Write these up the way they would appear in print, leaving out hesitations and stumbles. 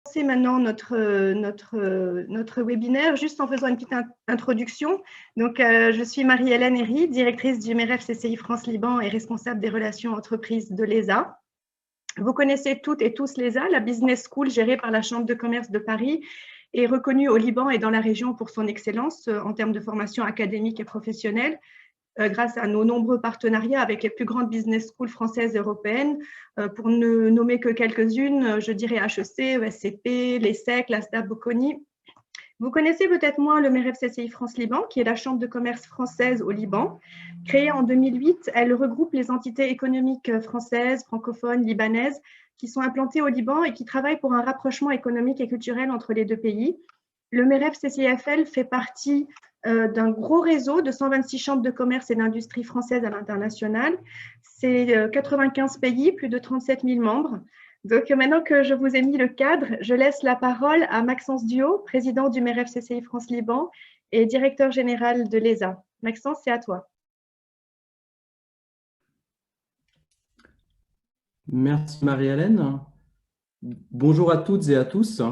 Commencer maintenant notre webinaire, juste en faisant une petite introduction. Donc, je suis Marie-Hélène Herry, directrice du MEREF CCI France-Liban et responsable des relations entreprises de l'ESA. Vous connaissez toutes et tous l'ESA, la business school gérée par la Chambre de commerce de Paris et reconnue au Liban et dans la région pour son excellence en termes de formation académique et professionnelle, grâce à nos nombreux partenariats avec les plus grandes business schools françaises et européennes. Pour ne nommer que quelques-unes, je dirais HEC, ESCP, l'ESSEC, l'ASDA Bocconi. Vous connaissez peut-être moins le MEREF CCI France-Liban, qui est la chambre de commerce française au Liban. Créée en 2008, elle regroupe les entités économiques françaises, francophones, libanaises, qui sont implantées au Liban et qui travaillent pour un rapprochement économique et culturel entre les deux pays. Le MEREF CCIFL fait partie d'un gros réseau de 126 chambres de commerce et d'industrie françaises à l'international. C'est 95 pays, plus de 37 000 membres. Donc maintenant que je vous ai mis le cadre, je laisse la parole à Maxence Duhaut, président du MEREF CCI France-Liban et directeur général de l'ESA. Maxence, c'est à toi. Merci Marie-Hélène. Bonjour à toutes et à tous.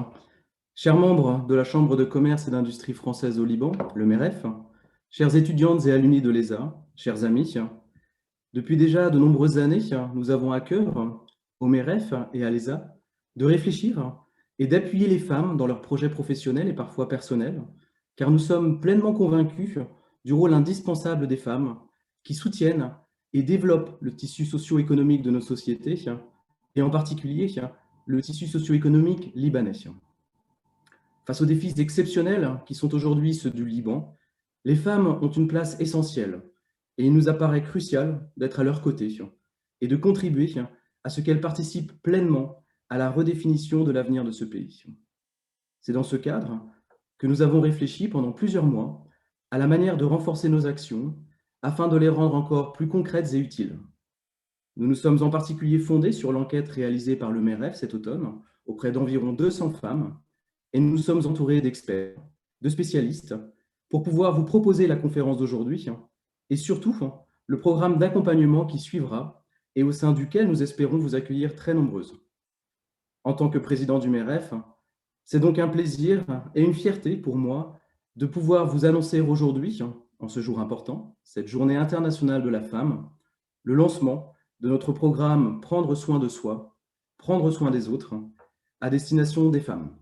Chers membres de la Chambre de commerce et d'industrie française au Liban, le MEREF, chères étudiantes et alumni de l'ESA, chers amis, depuis déjà de nombreuses années, nous avons à cœur, au MEREF et à l'ESA, de réfléchir et d'appuyer les femmes dans leurs projets professionnels et parfois personnels, car nous sommes pleinement convaincus du rôle indispensable des femmes qui soutiennent et développent le tissu socio-économique de nos sociétés, et en particulier le tissu socio-économique libanais. Face aux défis exceptionnels qui sont aujourd'hui ceux du Liban, les femmes ont une place essentielle et il nous apparaît crucial d'être à leur côté et de contribuer à ce qu'elles participent pleinement à la redéfinition de l'avenir de ce pays. C'est dans ce cadre que nous avons réfléchi pendant plusieurs mois à la manière de renforcer nos actions afin de les rendre encore plus concrètes et utiles. Nous nous sommes en particulier fondés sur l'enquête réalisée par le MEREF cet automne auprès d'environ 200 femmes et nous nous sommes entourés d'experts, de spécialistes pour pouvoir vous proposer la conférence d'aujourd'hui et surtout le programme d'accompagnement qui suivra et au sein duquel nous espérons vous accueillir très nombreuses. En tant que président du MEREF, c'est donc un plaisir et une fierté pour moi de pouvoir vous annoncer aujourd'hui, en ce jour important, cette journée internationale de la femme, le lancement de notre programme Prendre soin de soi, prendre soin des autres, à destination des femmes.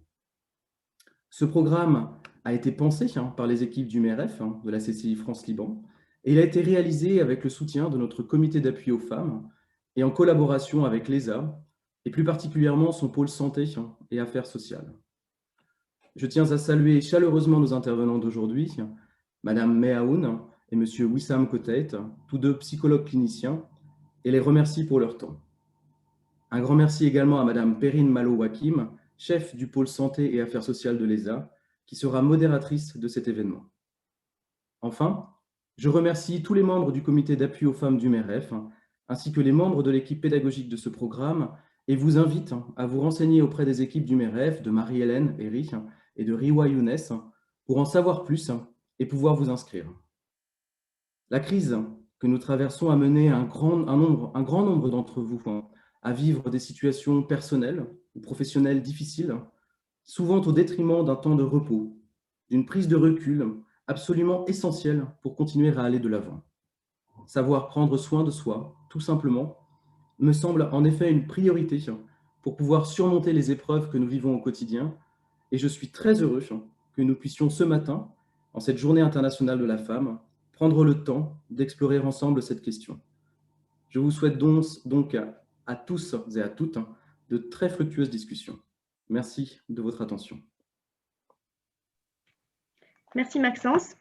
Ce programme a été pensé par les équipes du MEREF, de la CCI France-Liban, et il a été réalisé avec le soutien de notre comité d'appui aux femmes et en collaboration avec l'ESA, et plus particulièrement son pôle santé et affaires sociales. Je tiens à saluer chaleureusement nos intervenants d'aujourd'hui, Madame Meaoun et Monsieur Wissam Kotait, tous deux psychologues cliniciens, et les remercie pour leur temps. Un grand merci également à Madame Perrine Malo-Wakim, chef du pôle santé et affaires sociales de l'ESA, qui sera modératrice de cet événement. Enfin, je remercie tous les membres du comité d'appui aux femmes du MEREF, ainsi que les membres de l'équipe pédagogique de ce programme, et vous invite à vous renseigner auprès des équipes du MEREF, de Marie-Hélène Herry et de Riwa Younes, pour en savoir plus et pouvoir vous inscrire. La crise que nous traversons a mené un grand nombre d'entre vous à vivre des situations personnelles ou professionnelles difficiles, souvent au détriment d'un temps de repos, d'une prise de recul absolument essentielle pour continuer à aller de l'avant. Savoir prendre soin de soi, tout simplement, me semble en effet une priorité pour pouvoir surmonter les épreuves que nous vivons au quotidien, et je suis très heureux que nous puissions ce matin, en cette journée internationale de la femme, prendre le temps d'explorer ensemble cette question. Je vous souhaite donc à tous et à toutes de très fructueuses discussions. Merci de votre attention. Merci Maxence.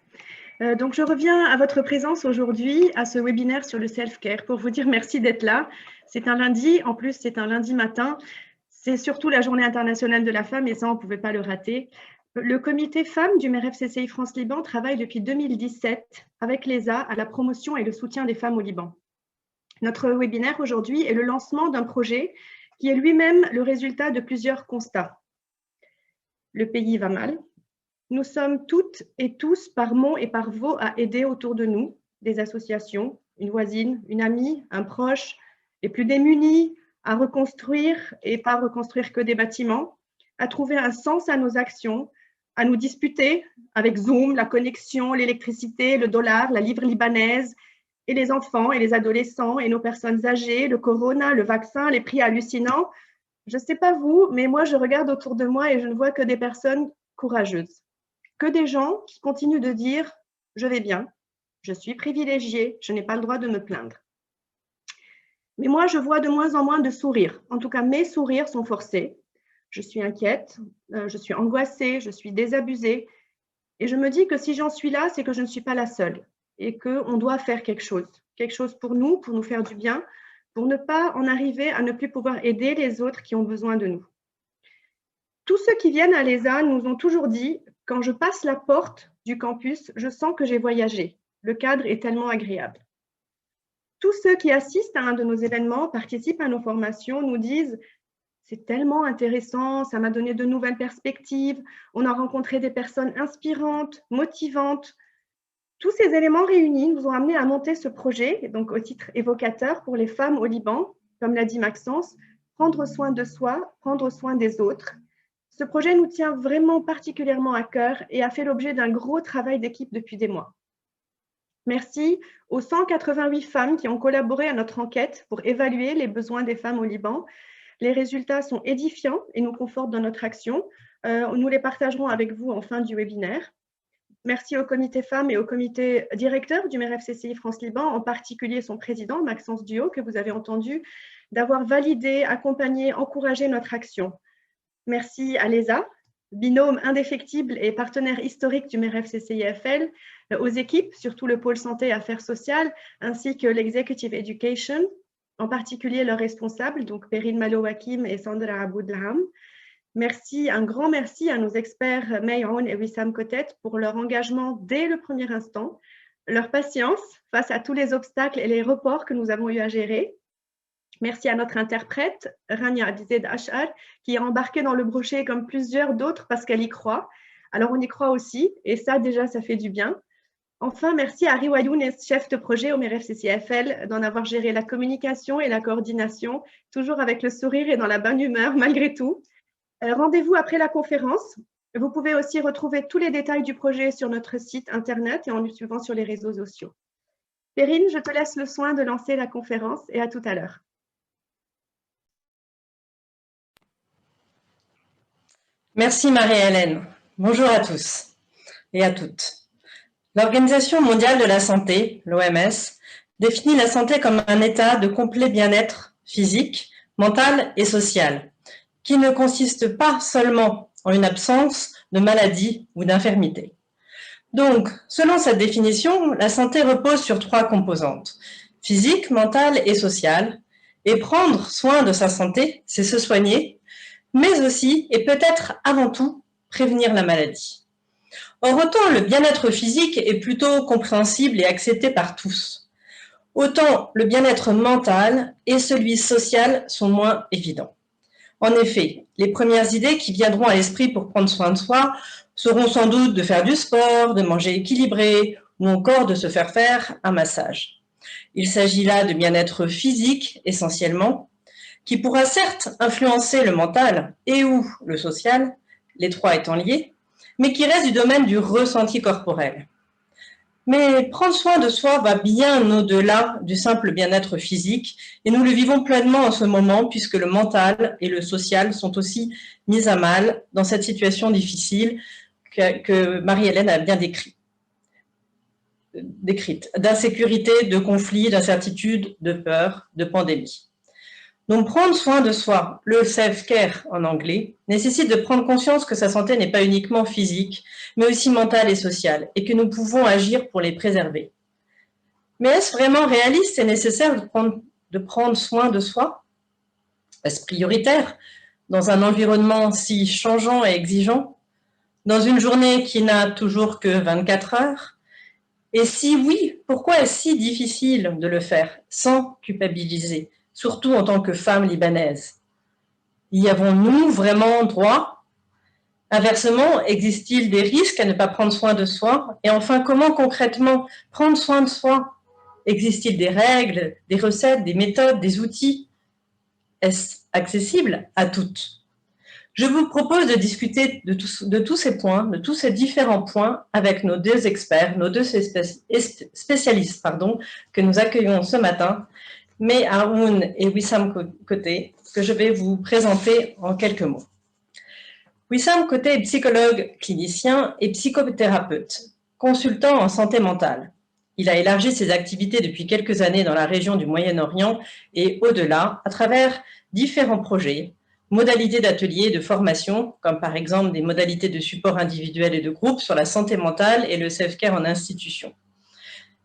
Donc je reviens à votre présence aujourd'hui à ce webinaire sur le self-care pour vous dire merci d'être là. C'est un lundi, en plus c'est un lundi matin. C'est surtout la journée internationale de la femme et ça on ne pouvait pas le rater. Le comité femmes du MEREF CCI France-Liban travaille depuis 2017 avec l'ESA à la promotion et le soutien des femmes au Liban. Notre webinaire aujourd'hui est le lancement d'un projet qui est lui-même le résultat de plusieurs constats. Le pays va mal. Nous sommes toutes et tous par mots et par voix à aider autour de nous, des associations, une voisine, une amie, un proche, les plus démunis, à reconstruire et pas reconstruire que des bâtiments, à trouver un sens à nos actions, à nous disputer avec Zoom, la connexion, l'électricité, le dollar, la livre libanaise, et les enfants et les adolescents et nos personnes âgées, le corona, le vaccin, les prix hallucinants. Je ne sais pas vous, mais moi, je regarde autour de moi et je ne vois que des personnes courageuses, que des gens qui continuent de dire « je vais bien, je suis privilégiée, je n'ai pas le droit de me plaindre ». Mais moi, je vois de moins en moins de sourires. En tout cas, mes sourires sont forcés. Je suis inquiète, je suis angoissée, je suis désabusée. Et je me dis que si j'en suis là, c'est que je ne suis pas la seule et qu'on doit faire quelque chose pour nous faire du bien, pour ne pas en arriver à ne plus pouvoir aider les autres qui ont besoin de nous. Tous ceux qui viennent à l'ESA nous ont toujours dit, quand je passe la porte du campus, je sens que j'ai voyagé. Le cadre est tellement agréable. Tous ceux qui assistent à un de nos événements, participent à nos formations, nous disent c'est tellement intéressant, ça m'a donné de nouvelles perspectives, on a rencontré des personnes inspirantes, motivantes. Tous ces éléments réunis nous ont amenés à monter ce projet, donc au titre évocateur pour les femmes au Liban, comme l'a dit Maxence, prendre soin de soi, prendre soin des autres. Ce projet nous tient vraiment particulièrement à cœur et a fait l'objet d'un gros travail d'équipe depuis des mois. Merci aux 188 femmes qui ont collaboré à notre enquête pour évaluer les besoins des femmes au Liban. Les résultats sont édifiants et nous confortent dans notre action. Nous les partagerons avec vous en fin du webinaire. Merci au comité femmes et au comité directeur du MEREF CCI France-Liban, en particulier son président, Maxence Duhaut, que vous avez entendu, d'avoir validé, accompagné, encouragé notre action. Merci à l'ESA, binôme indéfectible et partenaire historique du MEREF CCIFL, aux équipes, surtout le pôle santé et affaires sociales, ainsi que l'Executive Education, en particulier leurs responsables, donc Perrine Malo-Hakim et Sandra Aboudlaham. Merci, un grand merci à nos experts Mayoun et Wissam Kotet pour leur engagement dès le premier instant, leur patience face à tous les obstacles et les reports que nous avons eu à gérer. Merci à notre interprète, Rania Abized Ashar, qui est embarquée dans le brochet comme plusieurs d'autres parce qu'elle y croit. Alors on y croit aussi, et ça déjà, ça fait du bien. Enfin, merci à Riwa Younes, chef de projet au MEREF CCIFL, d'en avoir géré la communication et la coordination, toujours avec le sourire et dans la bonne humeur malgré tout. Rendez-vous après la conférence. Vous pouvez aussi retrouver tous les détails du projet sur notre site internet et en nous suivant sur les réseaux sociaux. Perrine, je te laisse le soin de lancer la conférence et à tout à l'heure. Merci Marie-Hélène. Bonjour à tous et à toutes. L'Organisation mondiale de la santé, l'OMS, définit la santé comme un état de complet bien-être physique, mental et social, qui ne consiste pas seulement en une absence de maladie ou d'infirmité. Donc, selon cette définition, la santé repose sur 3 composantes, physique, mentale et sociale, et prendre soin de sa santé, c'est se soigner, mais aussi, et peut-être avant tout, prévenir la maladie. Or, autant le bien-être physique est plutôt compréhensible et accepté par tous, autant le bien-être mental et celui social sont moins évidents. En effet, les premières idées qui viendront à l'esprit pour prendre soin de soi seront sans doute de faire du sport, de manger équilibré ou encore de se faire un massage. Il s'agit là de bien-être physique essentiellement, qui pourra certes influencer le mental et ou le social, les 3 étant liés, mais qui reste du domaine du ressenti corporel. Mais prendre soin de soi va bien au-delà du simple bien-être physique et nous le vivons pleinement en ce moment puisque le mental et le social sont aussi mis à mal dans cette situation difficile que Marie-Hélène a bien décrite, d'insécurité, de conflit, d'incertitude, de peur, de pandémie. Donc prendre soin de soi, le self-care en anglais, nécessite de prendre conscience que sa santé n'est pas uniquement physique, mais aussi mentale et sociale, et que nous pouvons agir pour les préserver. Mais est-ce vraiment réaliste et nécessaire de prendre soin de soi? Est-ce prioritaire dans un environnement si changeant et exigeant? Dans une journée qui n'a toujours que 24 heures? Et si oui, pourquoi est-ce si difficile de le faire sans culpabiliser, surtout en tant que femme libanaise? Y avons-nous vraiment droit? Inversement, existe-t-il des risques à ne pas prendre soin de soi? Et enfin, comment concrètement prendre soin de soi? Existe-t-il des règles, des recettes, des méthodes, des outils? Est-ce accessible à toutes? Je vous propose de discuter de tous ces points, de tous ces différents points avec nos deux experts, nos deux spécialistes que nous accueillons ce matin, May Haroun et Wissam Koté, que je vais vous présenter en quelques mots. Wissam Koté est psychologue clinicien et psychothérapeute, consultant en santé mentale. Il a élargi ses activités depuis quelques années dans la région du Moyen-Orient et au-delà à travers différents projets, modalités d'ateliers et de formation, comme par exemple des modalités de support individuel et de groupe sur la santé mentale et le self-care en institution.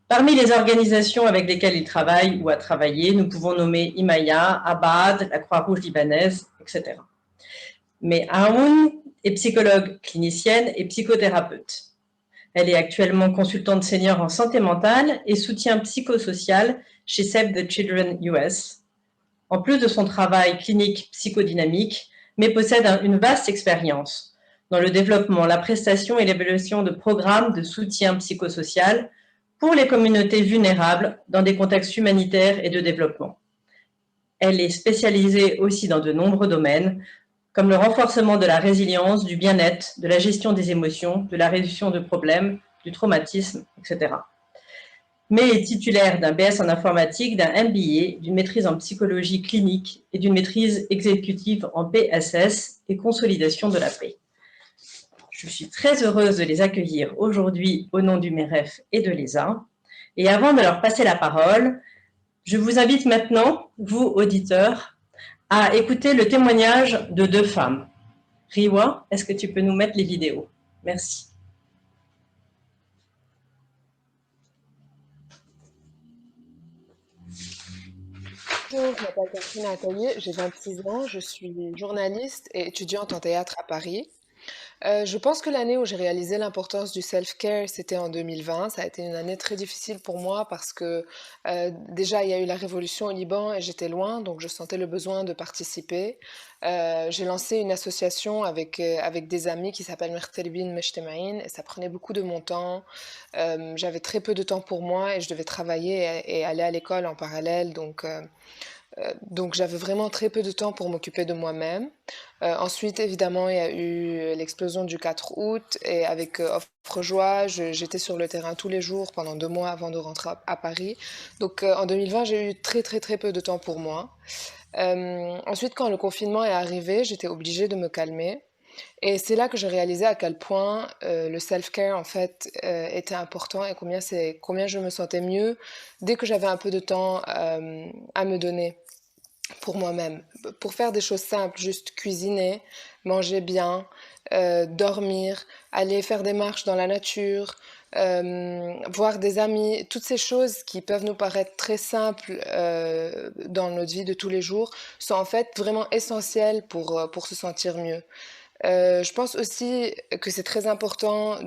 Parmi les organisations avec lesquelles il travaille ou a travaillé, nous pouvons nommer Imaya, Abad, la Croix-Rouge libanaise, etc. Mais Haroun est psychologue clinicienne et psychothérapeute. Elle est actuellement consultante senior en santé mentale et soutien psychosocial chez Save the Children US, en plus de son travail clinique psychodynamique, mais possède une vaste expérience dans le développement, la prestation et l'évaluation de programmes de soutien psychosocial pour les communautés vulnérables dans des contextes humanitaires et de développement. Elle est spécialisée aussi dans de nombreux domaines, comme le renforcement de la résilience, du bien-être, de la gestion des émotions, de la réduction de problèmes, du traumatisme, etc. May est titulaire d'un BS en informatique, d'un MBA, d'une maîtrise en psychologie clinique et d'une maîtrise exécutive en PSS et consolidation de la paix. Je suis très heureuse de les accueillir aujourd'hui au nom du MEREF et de l'ESA. Et avant de leur passer la parole, je vous invite maintenant, vous auditeurs, à écouter le témoignage de deux femmes. Riwa, est-ce que tu peux nous mettre les vidéos? Merci. Bonjour, je m'appelle Catherine Atelier, j'ai 26 ans, je suis journaliste et étudiante en théâtre à Paris. Je pense que l'année où j'ai réalisé l'importance du self-care, c'était en 2020. Ça a été une année très difficile pour moi parce que déjà, il y a eu la révolution au Liban et j'étais loin, donc je sentais le besoin de participer. J'ai lancé une association avec des amis qui s'appelle Mertelbin Mejtemaïn et ça prenait beaucoup de mon temps. J'avais très peu de temps pour moi et je devais travailler et aller à l'école en parallèle, donc j'avais vraiment très peu de temps pour m'occuper de moi-même. Ensuite, évidemment, il y a eu l'explosion du 4 août et avec Offre Joie, j'étais sur le terrain tous les jours pendant 2 mois avant de rentrer à Paris. Donc en 2020, j'ai eu très très très peu de temps pour moi. Ensuite, quand le confinement est arrivé, j'étais obligée de me calmer. Et c'est là que j'ai réalisé à quel point le self-care en fait était important et combien je me sentais mieux dès que j'avais un peu de temps à me donner pour moi-même, pour faire des choses simples, juste cuisiner, manger bien, dormir, aller faire des marches dans la nature, voir des amis, toutes ces choses qui peuvent nous paraître très simples dans notre vie de tous les jours sont en fait vraiment essentielles pour se sentir mieux. Je pense aussi que c'est très important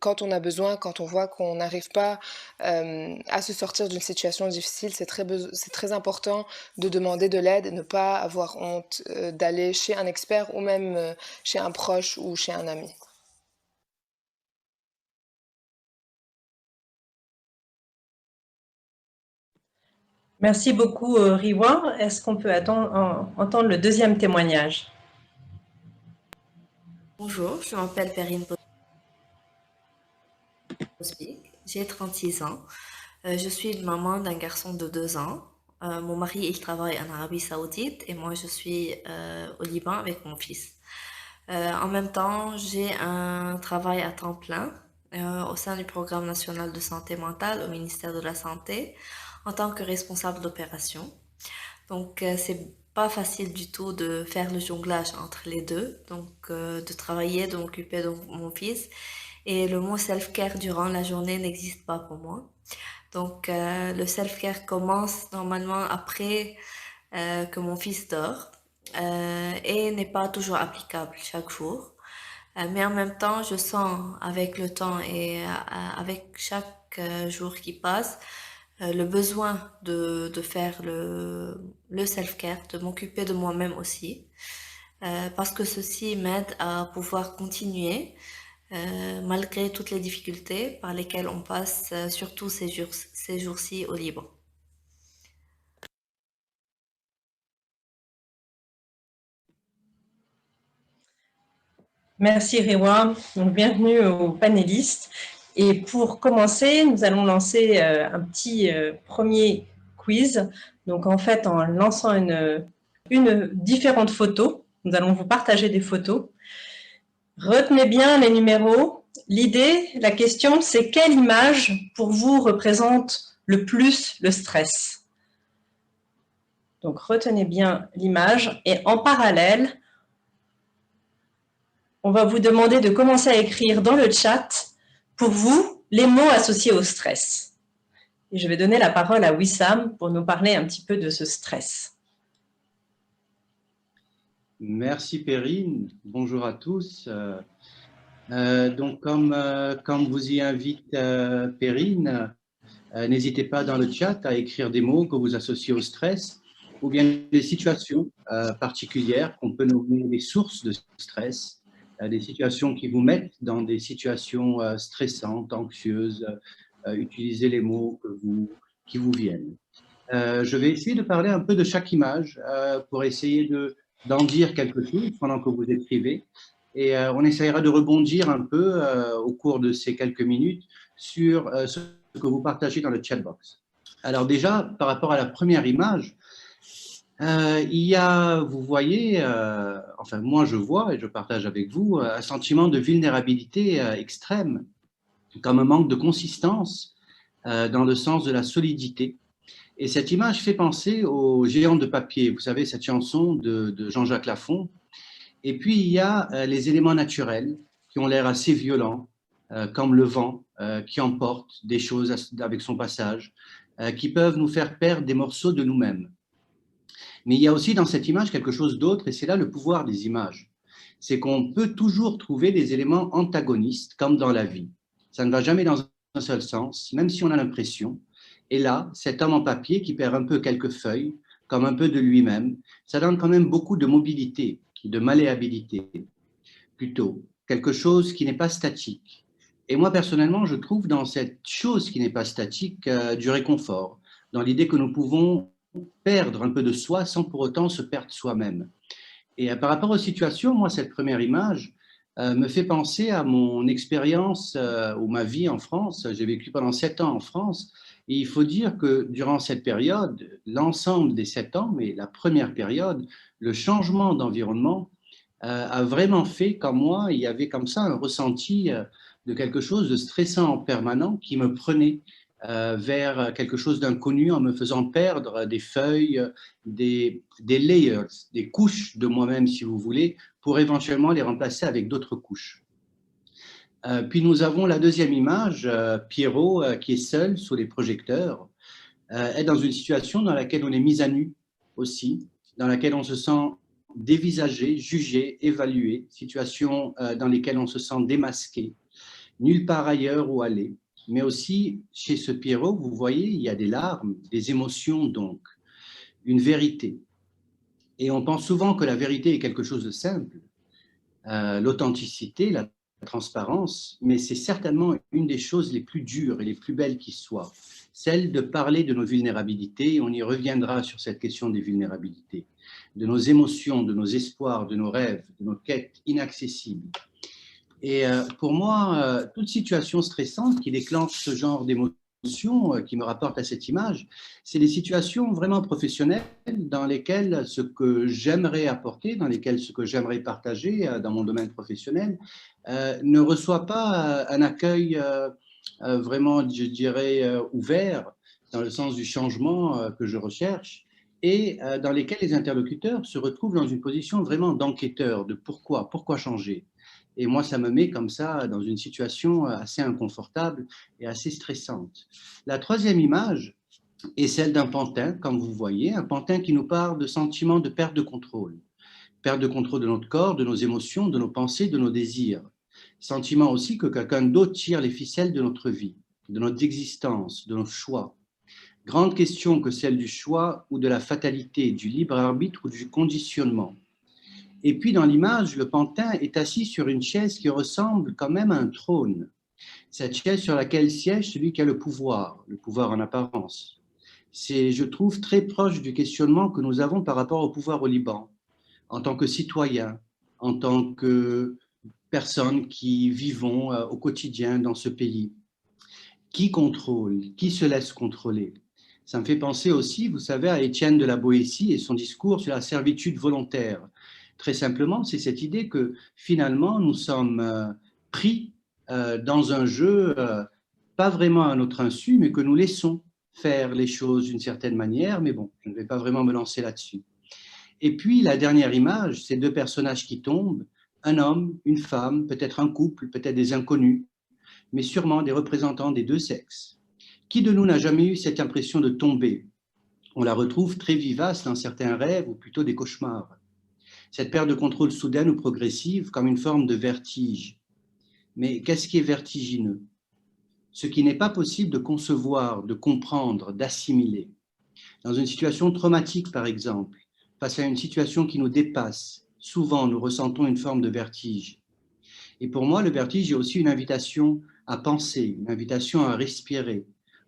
quand on a besoin, quand on voit qu'on n'arrive pas à se sortir d'une situation difficile, c'est très important de demander de l'aide et ne pas avoir honte d'aller chez un expert ou même chez un proche ou chez un ami. Merci beaucoup, Riwa. Est-ce qu'on peut entendre le deuxième témoignage? Bonjour, je m'appelle Perrine Bosby, j'ai 36 ans. Je suis maman d'un garçon de 2 ans. Mon mari, il travaille en Arabie Saoudite et moi, je suis au Liban avec mon fils. En même temps, j'ai un travail à temps plein au sein du programme national de santé mentale au ministère de la Santé en tant que responsable d'opération. Donc, c'est pas facile du tout de faire le jonglage entre les deux, donc de travailler, de m'occuper de mon fils. Et le mot self-care durant la journée n'existe pas pour moi. Donc, le self-care commence normalement après que mon fils dort et n'est pas toujours applicable chaque jour. Mais en même temps, je sens avec le temps et avec chaque jour qui passe, le besoin de faire le self-care, de m'occuper de moi-même aussi, parce que ceci m'aide à pouvoir continuer malgré toutes les difficultés par lesquelles on passe, surtout ces jours-ci au Liban. Merci Rewa, donc bienvenue aux panélistes. Et pour commencer, nous allons lancer un petit premier quiz. Donc en fait, en lançant différentes photos, nous allons vous partager des photos. Retenez bien les numéros. L'idée, la question, c'est quelle image pour vous représente le plus le stress? Donc retenez bien l'image et en parallèle, on va vous demander de commencer à écrire dans le chat, pour vous, les mots associés au stress. Et je vais donner la parole à Wissam pour nous parler un petit peu de ce stress. Merci Perrine, bonjour à tous. Donc comme vous y invite Perrine, n'hésitez pas dans le chat à écrire des mots que vous associez au stress ou bien des situations particulières qu'on peut nommer les sources de stress. Des situations qui vous mettent dans des situations stressantes, anxieuses, utilisez les mots qui vous viennent. Je vais essayer de parler un peu de chaque image pour essayer d'en dire quelque chose pendant que vous écrivez. Et on essaiera de rebondir un peu au cours de ces quelques minutes sur ce que vous partagez dans le chat box. Alors déjà, par rapport à la première image, il y a, vous voyez, enfin moi je vois et je partage avec vous, un sentiment de vulnérabilité extrême, comme un manque de consistance dans le sens de la solidité. Et cette image fait penser aux géants de papier, vous savez, cette chanson de Jean-Jacques Lafont. Et puis il y a les éléments naturels qui ont l'air assez violents, comme le vent qui emporte des choses avec son passage, qui peuvent nous faire perdre des morceaux de nous-mêmes. Mais il y a aussi dans cette image quelque chose d'autre, et c'est là le pouvoir des images. C'est qu'on peut toujours trouver des éléments antagonistes, comme dans la vie. Ça ne va jamais dans un seul sens, même si on a l'impression. Et là, cet homme en papier qui perd un peu quelques feuilles, comme un peu de lui-même, ça donne quand même beaucoup de mobilité, de malléabilité, plutôt, quelque chose qui n'est pas statique. Et moi, personnellement, je trouve dans cette chose qui n'est pas statique du réconfort, dans l'idée que nous pouvons perdre un peu de soi sans pour autant se perdre soi-même. Et par rapport aux situations, moi, cette première image me fait penser à mon expérience ou ma vie en France. J'ai vécu pendant 7 ans en France. Et il faut dire que durant cette période, l'ensemble des 7 ans, mais la première période, le changement d'environnement a vraiment fait qu'en moi, il y avait comme ça un ressenti de quelque chose de stressant en permanent qui me prenait vers quelque chose d'inconnu en me faisant perdre des feuilles, des layers, des couches de moi-même, si vous voulez, pour éventuellement les remplacer avec d'autres couches. Puis nous avons la deuxième image, Pierrot qui est seul sous les projecteurs, est dans une situation dans laquelle on est mis à nu aussi, dans laquelle on se sent dévisagé, jugé, évalué, situation dans lesquelles on se sent démasqué, nulle part ailleurs où aller. Mais aussi, chez ce Pierrot, vous voyez, il y a des larmes, des émotions donc, une vérité. Et on pense souvent que la vérité est quelque chose de simple, l'authenticité, la transparence, mais c'est certainement une des choses les plus dures et les plus belles qui soient, celle de parler de nos vulnérabilités. On y reviendra sur cette question des vulnérabilités, de nos émotions, de nos espoirs, de nos rêves, de nos quêtes inaccessibles. Et pour moi, toute situation stressante qui déclenche ce genre d'émotions qui me rapporte à cette image, c'est des situations vraiment professionnelles dans lesquelles ce que j'aimerais apporter, dans lesquelles ce que j'aimerais partager dans mon domaine professionnel ne reçoit pas un accueil vraiment, je dirais, ouvert, dans le sens du changement que je recherche, et dans lesquels les interlocuteurs se retrouvent dans une position vraiment d'enquêteur, de pourquoi changer. Et moi, ça me met comme ça dans une situation assez inconfortable et assez stressante. La troisième image est celle d'un pantin, comme vous voyez, un pantin qui nous parle de sentiments de perte de contrôle. Perte de contrôle de notre corps, de nos émotions, de nos pensées, de nos désirs. Sentiment aussi que quelqu'un d'autre tire les ficelles de notre vie, de notre existence, de nos choix. Grande question que celle du choix ou de la fatalité, du libre arbitre ou du conditionnement. Et puis dans l'image, le pantin est assis sur une chaise qui ressemble quand même à un trône. Cette chaise sur laquelle siège celui qui a le pouvoir en apparence. C'est, je trouve, très proche du questionnement que nous avons par rapport au pouvoir au Liban, en tant que citoyen, en tant que personnes qui vivons au quotidien dans ce pays. Qui contrôle? Qui se laisse contrôler? Ça me fait penser aussi, vous savez, à Étienne de la Boétie et son discours sur la servitude volontaire. Très simplement, c'est cette idée que finalement, nous sommes pris dans un jeu, pas vraiment à notre insu, mais que nous laissons faire les choses d'une certaine manière. Mais bon, je ne vais pas vraiment me lancer là-dessus. Et puis, la dernière image, c'est deux personnages qui tombent, un homme, une femme, peut-être un couple, peut-être des inconnus, mais sûrement des représentants des deux sexes. Qui de nous n'a jamais eu cette impression de tomber? On la retrouve très vivace dans certains rêves ou plutôt des cauchemars. Cette perte de contrôle soudaine ou progressive comme une forme de vertige. Mais qu'est-ce qui est vertigineux? Ce qui n'est pas possible de concevoir, de comprendre, d'assimiler. Dans une situation traumatique, par exemple, face à une situation qui nous dépasse, souvent nous ressentons une forme de vertige. Et pour moi, le vertige est aussi une invitation à penser, une invitation à respirer,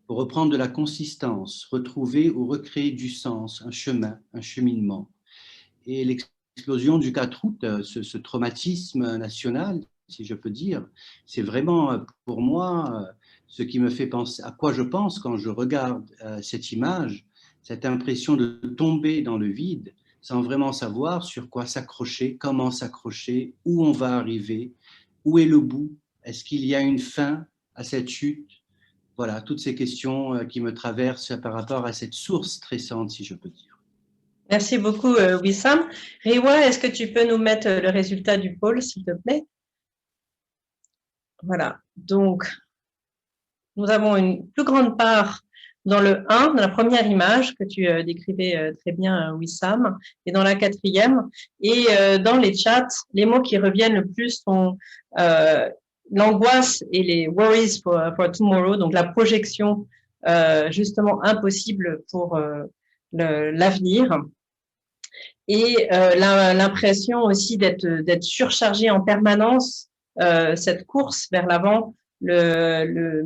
pour reprendre de la consistance, retrouver ou recréer du sens, un chemin, un cheminement. Et l'explosion du 4 août, ce traumatisme national, si je peux dire, c'est vraiment pour moi ce qui me fait penser, à quoi je pense quand je regarde cette image, cette impression de tomber dans le vide sans vraiment savoir sur quoi s'accrocher, comment s'accrocher, où on va arriver, où est le bout, est-ce qu'il y a une fin à cette chute? Voilà, toutes ces questions qui me traversent par rapport à cette source stressante, si je peux dire. Merci beaucoup, Wissam. Riwa, est-ce que tu peux nous mettre le résultat du poll, s'il te plaît? Voilà, donc nous avons une plus grande part dans le 1, dans la première image que tu décrivais très bien, Wissam, et dans la quatrième. Et dans les chats, les mots qui reviennent le plus sont l'angoisse et les worries for tomorrow, donc la projection justement impossible pour l'avenir. Et l'impression aussi d'être surchargé en permanence, cette course vers l'avant, le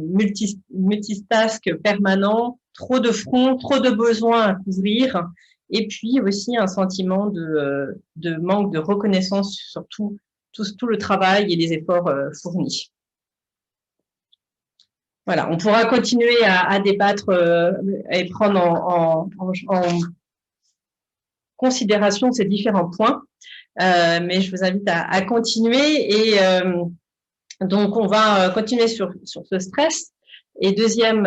multitask permanent, trop de fronts, trop de besoins à couvrir, et puis aussi un sentiment de manque de reconnaissance sur tout le travail et les efforts fournis. Voilà, on pourra continuer à débattre et prendre en considération ces différents points, mais je vous invite à continuer. Et donc, on va continuer sur ce stress. Et deuxième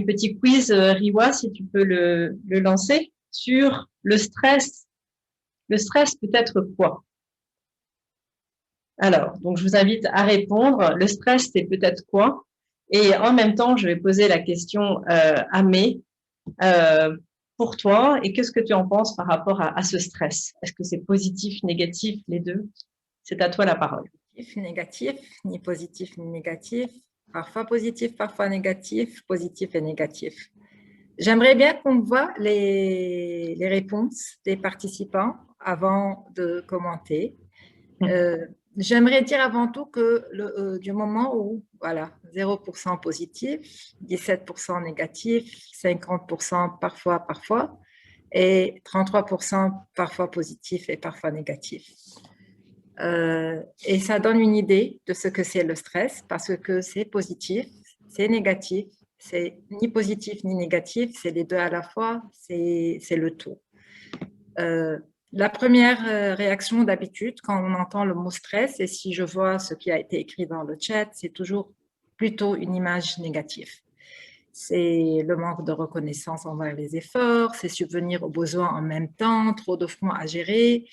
petit quiz, Riwa, si tu peux le lancer, sur le stress. Le stress peut être quoi? Alors, donc je vous invite à répondre. Le stress, c'est peut-être quoi? Et en même temps, je vais poser la question à May pour toi. Et qu'est-ce que tu en penses par rapport à ce stress? Est-ce que c'est positif, négatif, les deux? C'est à toi la parole. Négatif, ni positif ni négatif. Parfois positif, parfois négatif, positif et négatif. J'aimerais bien qu'on voit les réponses des participants avant de commenter. J'aimerais dire avant tout que du moment où, voilà, 0% positif, 17% négatif, 50% parfois, et 33% parfois positif et parfois négatif. Et ça donne une idée de ce que c'est le stress, parce que c'est positif, c'est négatif, c'est ni positif ni négatif, c'est les deux à la fois, c'est le tout. La première réaction d'habitude quand on entend le mot stress, et si je vois ce qui a été écrit dans le chat, c'est toujours plutôt une image négative. C'est le manque de reconnaissance envers les efforts, c'est subvenir aux besoins en même temps, trop de fronts à gérer.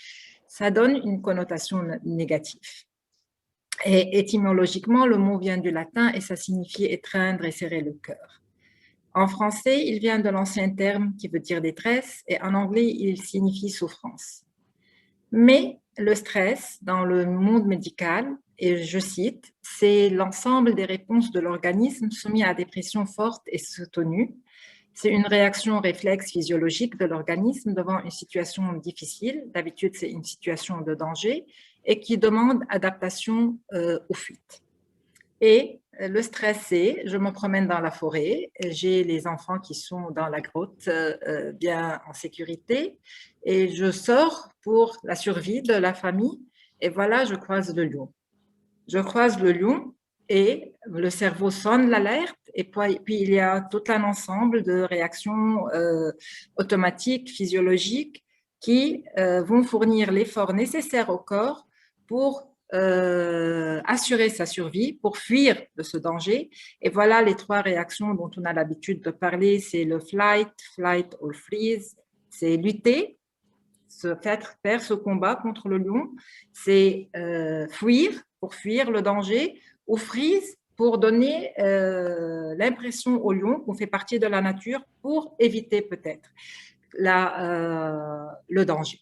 Ça donne une connotation négative. Et étymologiquement, le mot vient du latin et ça signifie étreindre et serrer le cœur. En français, il vient de l'ancien terme qui veut dire détresse et en anglais, il signifie souffrance. Mais le stress, dans le monde médical, et je cite, c'est l'ensemble des réponses de l'organisme soumis à des pressions fortes et soutenues. C'est une réaction réflexe physiologique de l'organisme devant une situation difficile. D'habitude, c'est une situation de danger et qui demande adaptation aux fuites. Et le stress, c'est, je me promène dans la forêt, j'ai les enfants qui sont dans la grotte bien en sécurité et je sors pour la survie de la famille et voilà, je croise le lion. Je croise le lion et le cerveau sonne l'alerte, et puis il y a tout un ensemble de réactions automatiques, physiologiques, qui vont fournir l'effort nécessaire au corps pour assurer sa survie, pour fuir de ce danger. Et voilà les 3 réactions dont on a l'habitude de parler, c'est le flight, flight or freeze, c'est lutter, faire ce combat contre le lion, c'est fuir, pour fuir le danger, ou freeze, pour donner l'impression au lion qu'on fait partie de la nature pour éviter peut-être le danger.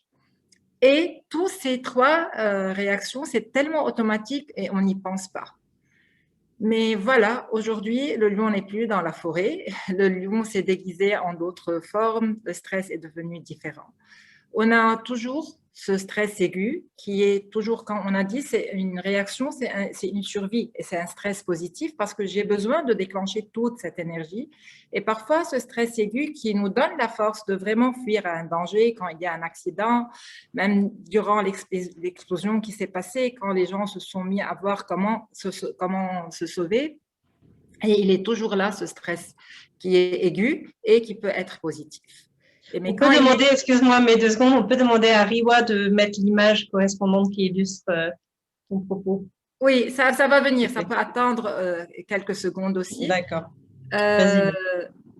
Et tous ces 3 réactions, c'est tellement automatique et on n'y pense pas. Mais voilà, aujourd'hui, le lion n'est plus dans la forêt. Le lion s'est déguisé en d'autres formes. Le stress est devenu différent. On a toujours ce stress aigu qui est toujours, quand on a dit, c'est une réaction, c'est une survie et c'est un stress positif parce que j'ai besoin de déclencher toute cette énergie. Et parfois, ce stress aigu qui nous donne la force de vraiment fuir à un danger quand il y a un accident, même durant l'explosion qui s'est passée, quand les gens se sont mis à voir comment se sauver. Et il est toujours là, ce stress qui est aigu et qui peut être positif. On peut demander, excuse-moi, mais 2 secondes, on peut demander à Riwa de mettre l'image correspondante qui illustre ton propos. Oui, ça va venir, ça peut attendre quelques secondes aussi. D'accord.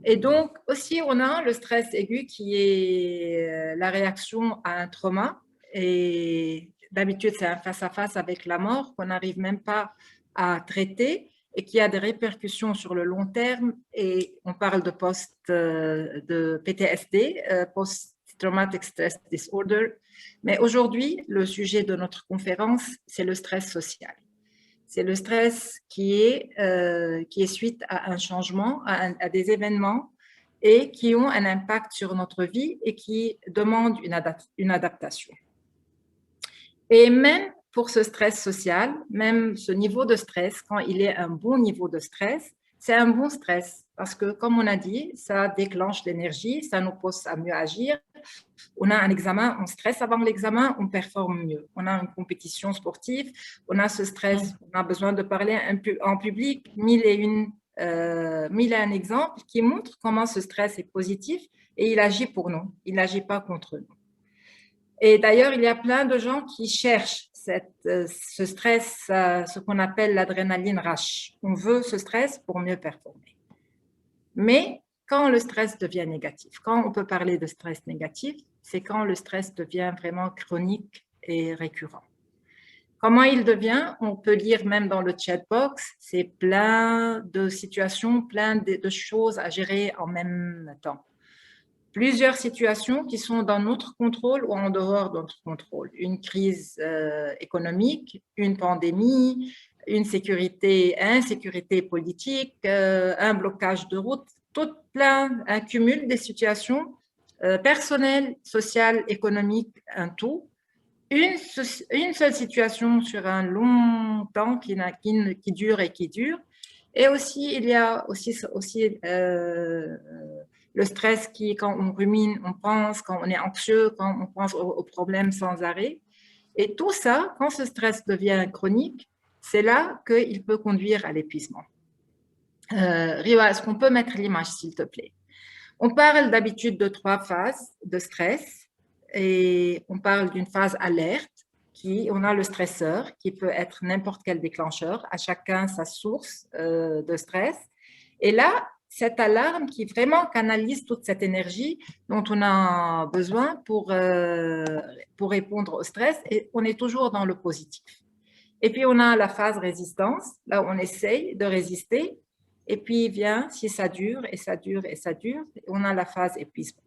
Et donc, aussi, on a le stress aigu qui est la réaction à un trauma. Et d'habitude, c'est un face-à-face avec la mort qu'on n'arrive même pas à traiter et qui a des répercussions sur le long terme. Et on parle de PTSD, Post-Traumatic Stress Disorder. Mais aujourd'hui, le sujet de notre conférence, c'est le stress social. C'est le stress qui est suite à un changement, à des événements et qui ont un impact sur notre vie et qui demandent une adaptation. Et même pour ce stress social, même ce niveau de stress, quand il est un bon niveau de stress, c'est un bon stress parce que, comme on a dit, ça déclenche l'énergie, ça nous pousse à mieux agir. On a un examen, on stresse avant l'examen, on performe mieux. On a une compétition sportive, on a ce stress, on a besoin de parler en public, 1001 exemples qui montrent comment ce stress est positif et il agit pour nous, il n'agit pas contre nous. Et d'ailleurs, il y a plein de gens qui cherchent ce stress, ce qu'on appelle l'adrénaline rush. On veut ce stress pour mieux performer. Mais quand le stress devient négatif, quand on peut parler de stress négatif, c'est quand le stress devient vraiment chronique et récurrent. Comment il devient? On peut lire même dans le chat box, c'est plein de situations, plein de choses à gérer en même temps. Plusieurs situations qui sont dans notre contrôle ou en dehors de notre contrôle. Une crise économique, une pandémie, une insécurité politique, un blocage de route, un cumul des situations personnelles, sociales, économiques, un tout. Une seule situation sur un long temps qui dure et qui dure. Et aussi, il y a aussi le stress qui, quand on rumine, on pense, quand on est anxieux, quand on pense aux problèmes sans arrêt. Et tout ça, quand ce stress devient chronique, c'est là qu'il peut conduire à l'épuisement. Riwa, est-ce qu'on peut mettre l'image, s'il te plaît? On parle d'habitude de 3 phases de stress et on parle d'une phase alerte. On a le stresseur qui peut être n'importe quel déclencheur, à chacun sa source de stress. Et là, cette alarme qui vraiment canalise toute cette énergie dont on a besoin pour répondre au stress, et on est toujours dans le positif. Et puis, on a la phase résistance, là où on essaye de résister, et puis il vient, si ça dure, et ça dure, et ça dure, on a la phase épuisement.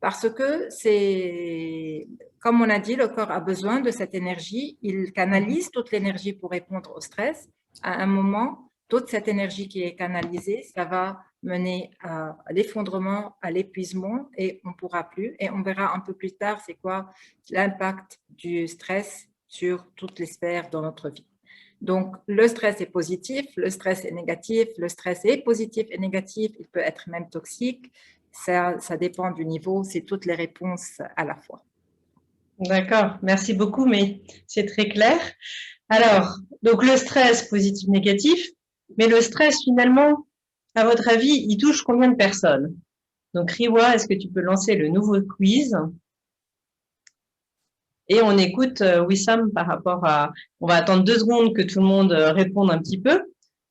Parce que c'est, comme on a dit, le corps a besoin de cette énergie, il canalise toute l'énergie pour répondre au stress. À un moment, toute cette énergie qui est canalisée, ça va mener à l'effondrement, à l'épuisement et on ne pourra plus. Et on verra un peu plus tard c'est quoi l'impact du stress sur toutes les sphères de notre vie. Donc, le stress est positif, le stress est négatif, le stress est positif et négatif, il peut être même toxique. Ça dépend du niveau, c'est toutes les réponses à la fois. D'accord, merci beaucoup, mais c'est très clair. Alors, donc le stress positif, négatif, mais le stress finalement, à votre avis, il touche combien de personnes? Donc Riwa, est-ce que tu peux lancer le nouveau quiz? Et on écoute Wissam par rapport à... On va attendre 2 secondes que tout le monde réponde un petit peu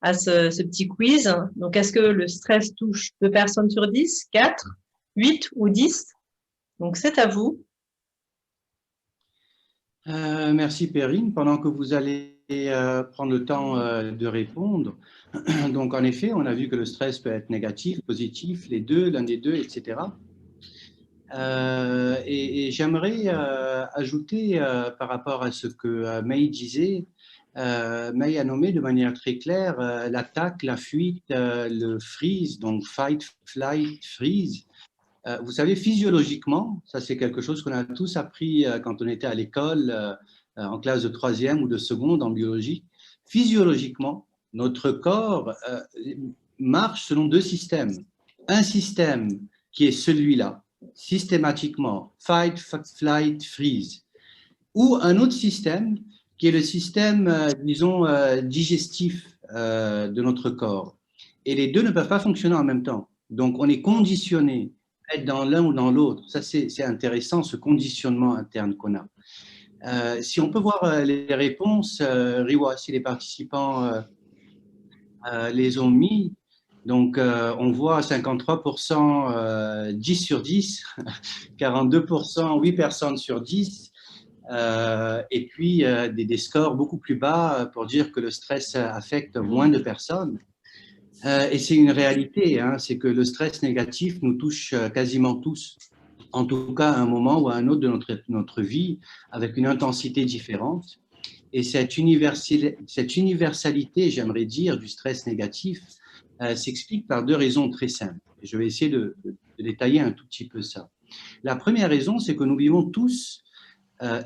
à ce petit quiz. Donc, est-ce que le stress touche 2 personnes sur 10, 4, 8 ou 10? Donc, c'est à vous. Merci Perrine. Pendant que vous allez prendre le temps de répondre, donc en effet, on a vu que le stress peut être négatif, positif, les deux, l'un des deux, etc. Et j'aimerais ajouter par rapport à ce que May disait, May a nommé de manière très claire l'attaque, la fuite, le freeze, donc fight, flight, freeze. Vous savez, physiologiquement, ça c'est quelque chose qu'on a tous appris quand on était à l'école, en classe de 3e ou de seconde en biologie. Physiologiquement, notre corps marche selon 2 systèmes. Un système qui est celui-là, systématiquement, fight, flight, freeze, ou un autre système qui est le système, disons, digestif de notre corps. Et les deux ne peuvent pas fonctionner en même temps. Donc, on est conditionné à être dans l'un ou dans l'autre. Ça, c'est intéressant, ce conditionnement interne qu'on a. Si on peut voir les réponses, Riwa, si les participants les ont mis, donc on voit 53% 10 sur 10, 42% 8 personnes sur 10, et puis des scores beaucoup plus bas pour dire que le stress affecte moins de personnes. Et c'est une réalité, hein, c'est que le stress négatif nous touche quasiment tous, en tout cas à un moment ou à un autre de notre vie, avec une intensité différente. Et cette universalité, j'aimerais dire, du stress négatif s'explique par 2 raisons très simples. Et je vais essayer de détailler un tout petit peu ça. La première raison, c'est que nous vivons tous,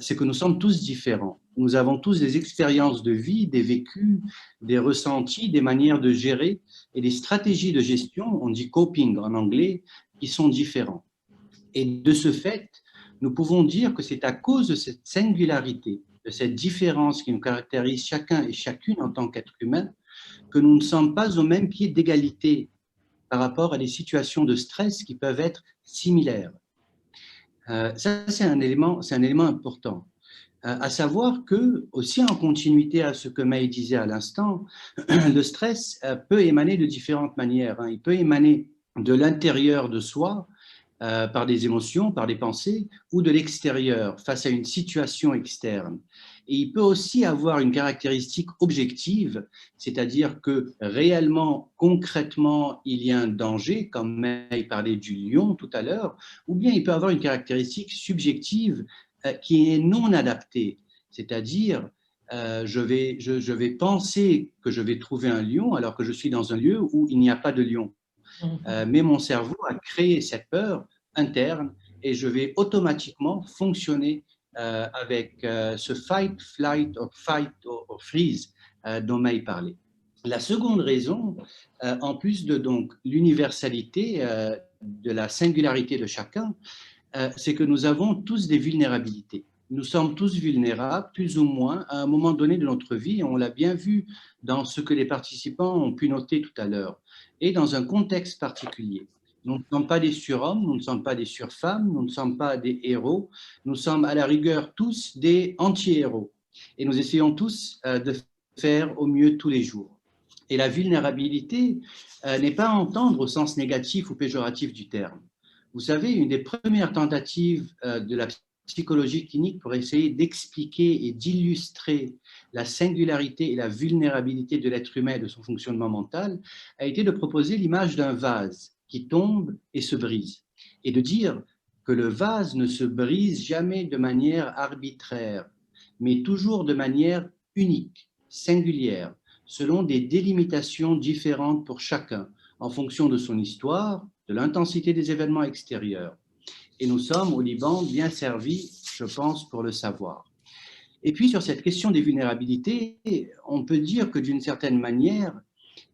c'est que nous sommes tous différents. Nous avons tous des expériences de vie, des vécus, des ressentis, des manières de gérer et des stratégies de gestion, on dit coping en anglais, qui sont différents. Et de ce fait, nous pouvons dire que c'est à cause de cette singularité, de cette différence qui nous caractérise chacun et chacune en tant qu'être humain, que nous ne sommes pas au même pied d'égalité par rapport à des situations de stress qui peuvent être similaires. Ça, c'est un élément important. À savoir que, aussi en continuité à ce que May disait à l'instant, le stress peut émaner de différentes manières. Il peut émaner de l'intérieur de soi, par des émotions, par des pensées, ou de l'extérieur, face à une situation externe. Et il peut aussi avoir une caractéristique objective, c'est-à-dire que réellement, concrètement, il y a un danger, comme May parlait du lion tout à l'heure, ou bien il peut avoir une caractéristique subjective qui est non adaptée, c'est-à-dire je vais penser que je vais trouver un lion alors que je suis dans un lieu où il n'y a pas de lion. Mais mon cerveau a créé cette peur interne et je vais automatiquement fonctionner avec ce fight, flight, or fight, or freeze dont May parlait. La seconde raison, en plus de donc l'universalité de la singularité de chacun, c'est que nous avons tous des vulnérabilités. Nous sommes tous vulnérables, plus ou moins, à un moment donné de notre vie. On l'a bien vu dans ce que les participants ont pu noter tout à l'heure, et dans un contexte particulier. Nous ne sommes pas des surhommes, nous ne sommes pas des surfemmes, nous ne sommes pas des héros, nous sommes à la rigueur tous des anti-héros. Et nous essayons tous de faire au mieux tous les jours. Et la vulnérabilité n'est pas à entendre au sens négatif ou péjoratif du terme. Vous savez, une des premières tentatives de la psychologie clinique pour essayer d'expliquer et d'illustrer la singularité et la vulnérabilité de l'être humain et de son fonctionnement mental a été de proposer l'image d'un vase qui tombe et se brise, et de dire que le vase ne se brise jamais de manière arbitraire, mais toujours de manière unique, singulière, selon des délimitations différentes pour chacun, en fonction de son histoire, de l'intensité des événements extérieurs. Et nous sommes au Liban bien servis, je pense, pour le savoir. Et puis sur cette question des vulnérabilités, on peut dire que d'une certaine manière,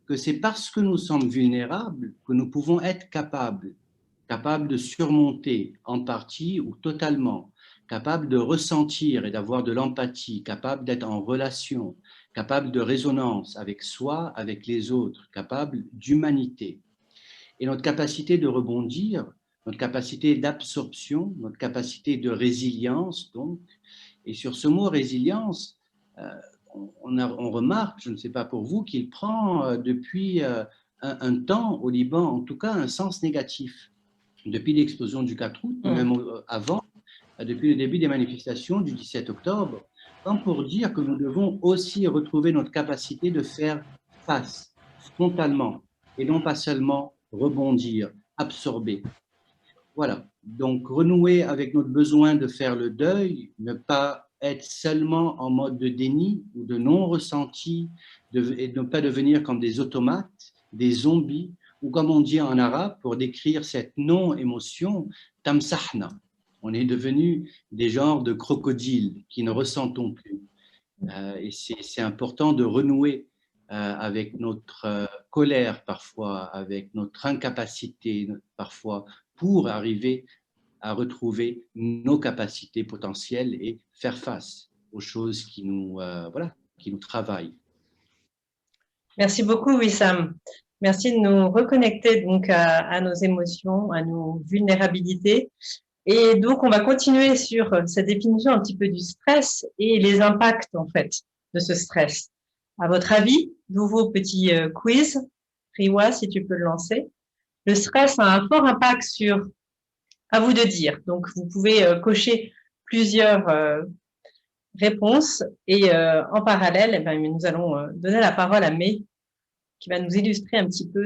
que c'est parce que nous sommes vulnérables que nous pouvons être capables de surmonter en partie ou totalement capable de ressentir et d'avoir de l'empathie, capable d'être en relation, capable de résonance avec soi, avec les autres, capable d'humanité. Et notre capacité de rebondir, notre capacité d'absorption, notre capacité de résilience, donc, et sur ce mot résilience, on remarque, je ne sais pas pour vous, qu'il prend depuis un temps au Liban, en tout cas, un sens négatif. Depuis l'explosion du 4 août, même avant, depuis le début des manifestations du 17 octobre, comme pour dire que nous devons aussi retrouver notre capacité de faire face frontalement et non pas seulement rebondir, absorber. Voilà, donc renouer avec notre besoin de faire le deuil, ne pas être seulement en mode de déni ou de non-ressenti et ne pas devenir comme des automates, des zombies, ou comme on dit en arabe pour décrire cette non-émotion, tamsahna. On est devenus des genres de crocodiles qui ne ressentons plus. Et c'est important de renouer avec notre colère parfois, avec notre incapacité parfois, pour arriver à retrouver nos capacités potentielles et faire face aux choses qui nous travaillent. Merci beaucoup, Wissam. Merci de nous reconnecter donc à nos émotions, à nos vulnérabilités. Et donc, on va continuer sur cette définition un petit peu du stress et les impacts, en fait, de ce stress. À votre avis, nouveau petit quiz. Riwa, si tu peux le lancer. Le stress a un fort impact sur, à vous de dire. Donc, vous pouvez cocher plusieurs réponses et en parallèle, eh bien, nous allons donner la parole à May qui va nous illustrer un petit peu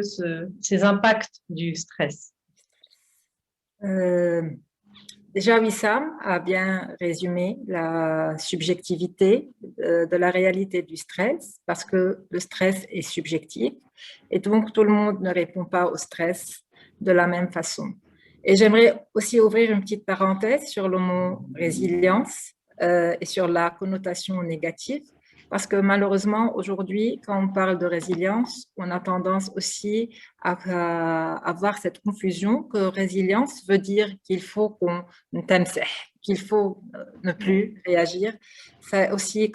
ces impacts du stress. Déjà, Wissam a bien résumé la subjectivité de la réalité du stress, parce que le stress est subjectif et donc tout le monde ne répond pas au stress de la même façon. Et j'aimerais aussi ouvrir une petite parenthèse sur le mot résilience et sur la connotation négative, parce que malheureusement, aujourd'hui, quand on parle de résilience, on a tendance aussi à avoir cette confusion que résilience veut dire qu'il faut qu'il faut ne plus réagir. Ça aussi,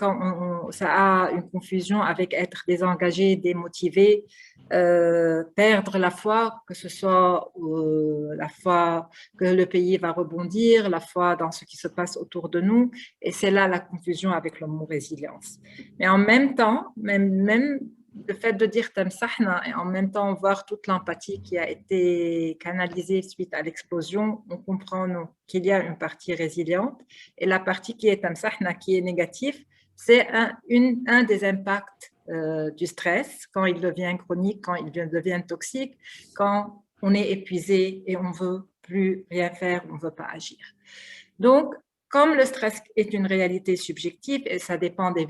ça a une confusion avec être désengagé, démotivé, perdre la foi, que ce soit la foi que le pays va rebondir, la foi dans ce qui se passe autour de nous. Et c'est là la confusion avec le mot résilience. Mais en même temps, même le fait de dire Tamsahna et en même temps voir toute l'empathie qui a été canalisée suite à l'explosion, on comprend qu'il y a une partie résiliente et la partie qui est Tamsahna, qui est négative, c'est un des impacts du stress quand il devient chronique, quand il devient toxique, quand on est épuisé et on ne veut plus rien faire, on ne veut pas agir. Donc, comme le stress est une réalité subjective et ça dépend des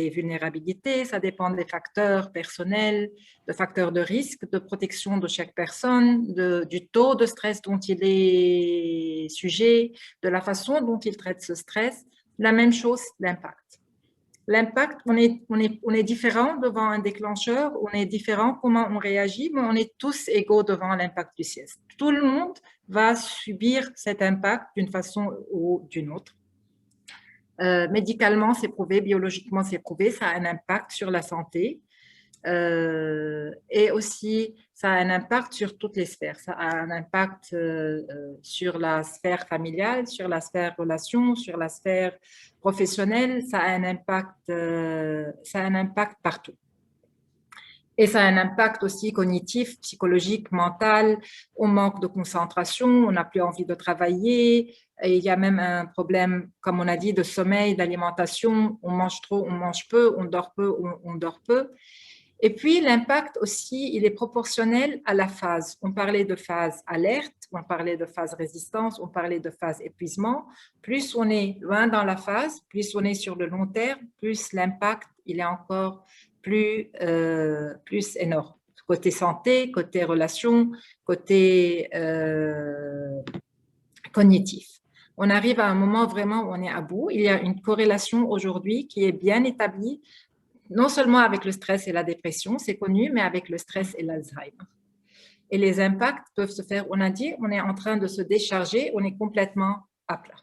vulnérabilités, ça dépend des facteurs personnels, de facteurs de risque, de protection de chaque personne, du taux de stress dont il est sujet, de la façon dont il traite ce stress, la même chose, l'impact. L'impact, on est différent devant un déclencheur, on est différent comment on réagit, mais on est tous égaux devant l'impact du stress. Tout le monde va subir cet impact d'une façon ou d'une autre. Médicalement, c'est prouvé, biologiquement, c'est prouvé, ça a un impact sur la santé. Et aussi, ça a un impact sur toutes les sphères. Ça a un impact sur la sphère familiale, sur la sphère relation, sur la sphère professionnelle. Ça a un impact partout. Et ça a un impact aussi cognitif, psychologique, mental. On manque de concentration, on n'a plus envie de travailler. Et il y a même un problème, comme on a dit, de sommeil, d'alimentation. On mange trop, on mange peu, on dort peu, on dort peu. Et puis, l'impact aussi, il est proportionnel à la phase. On parlait de phase alerte, on parlait de phase résistance, on parlait de phase épuisement. Plus on est loin dans la phase, plus on est sur le long terme, plus l'impact, il est encore plus énorme. Côté santé, côté relation, côté cognitif. On arrive à un moment vraiment où on est à bout. Il y a une corrélation aujourd'hui qui est bien établie, non seulement avec le stress et la dépression, c'est connu, mais avec le stress et l'Alzheimer. Et les impacts peuvent se faire, on a dit, on est en train de se décharger, on est complètement à plat.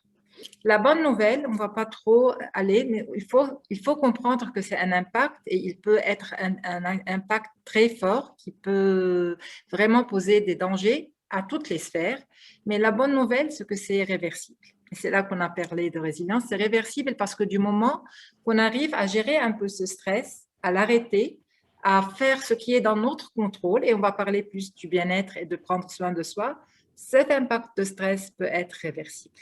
la bonne nouvelle, on ne va pas trop aller, mais il faut comprendre que c'est un impact et il peut être un impact très fort qui peut vraiment poser des dangers à toutes les sphères. Mais la bonne nouvelle, c'est que c'est réversible. Et c'est là qu'on a parlé de résilience. C'est réversible parce que du moment qu'on arrive à gérer un peu ce stress, à l'arrêter, à faire ce qui est dans notre contrôle, et on va parler plus du bien-être et de prendre soin de soi, cet impact de stress peut être réversible.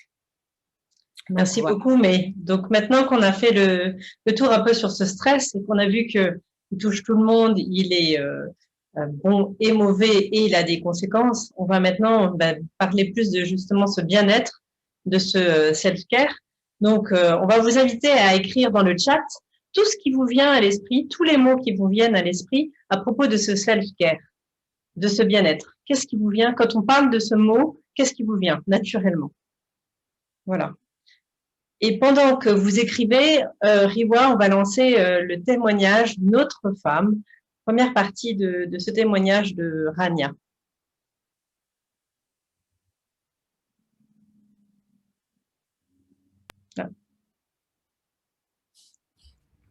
Merci beaucoup. Mais donc maintenant qu'on a fait le tour un peu sur ce stress et qu'on a vu qu'il touche tout le monde, il est bon et mauvais et il a des conséquences, on va maintenant parler plus de justement ce bien-être, de ce self-care. Donc, on va vous inviter à écrire dans le chat tout ce qui vous vient à l'esprit, tous les mots qui vous viennent à l'esprit à propos de ce self-care, de ce bien-être. Qu'est-ce qui vous vient quand on parle de ce mot? Qu'est-ce qui vous vient naturellement? Voilà. Et pendant que vous écrivez, Riwa, on va lancer le témoignage Notre femme, première partie de ce témoignage de Rania.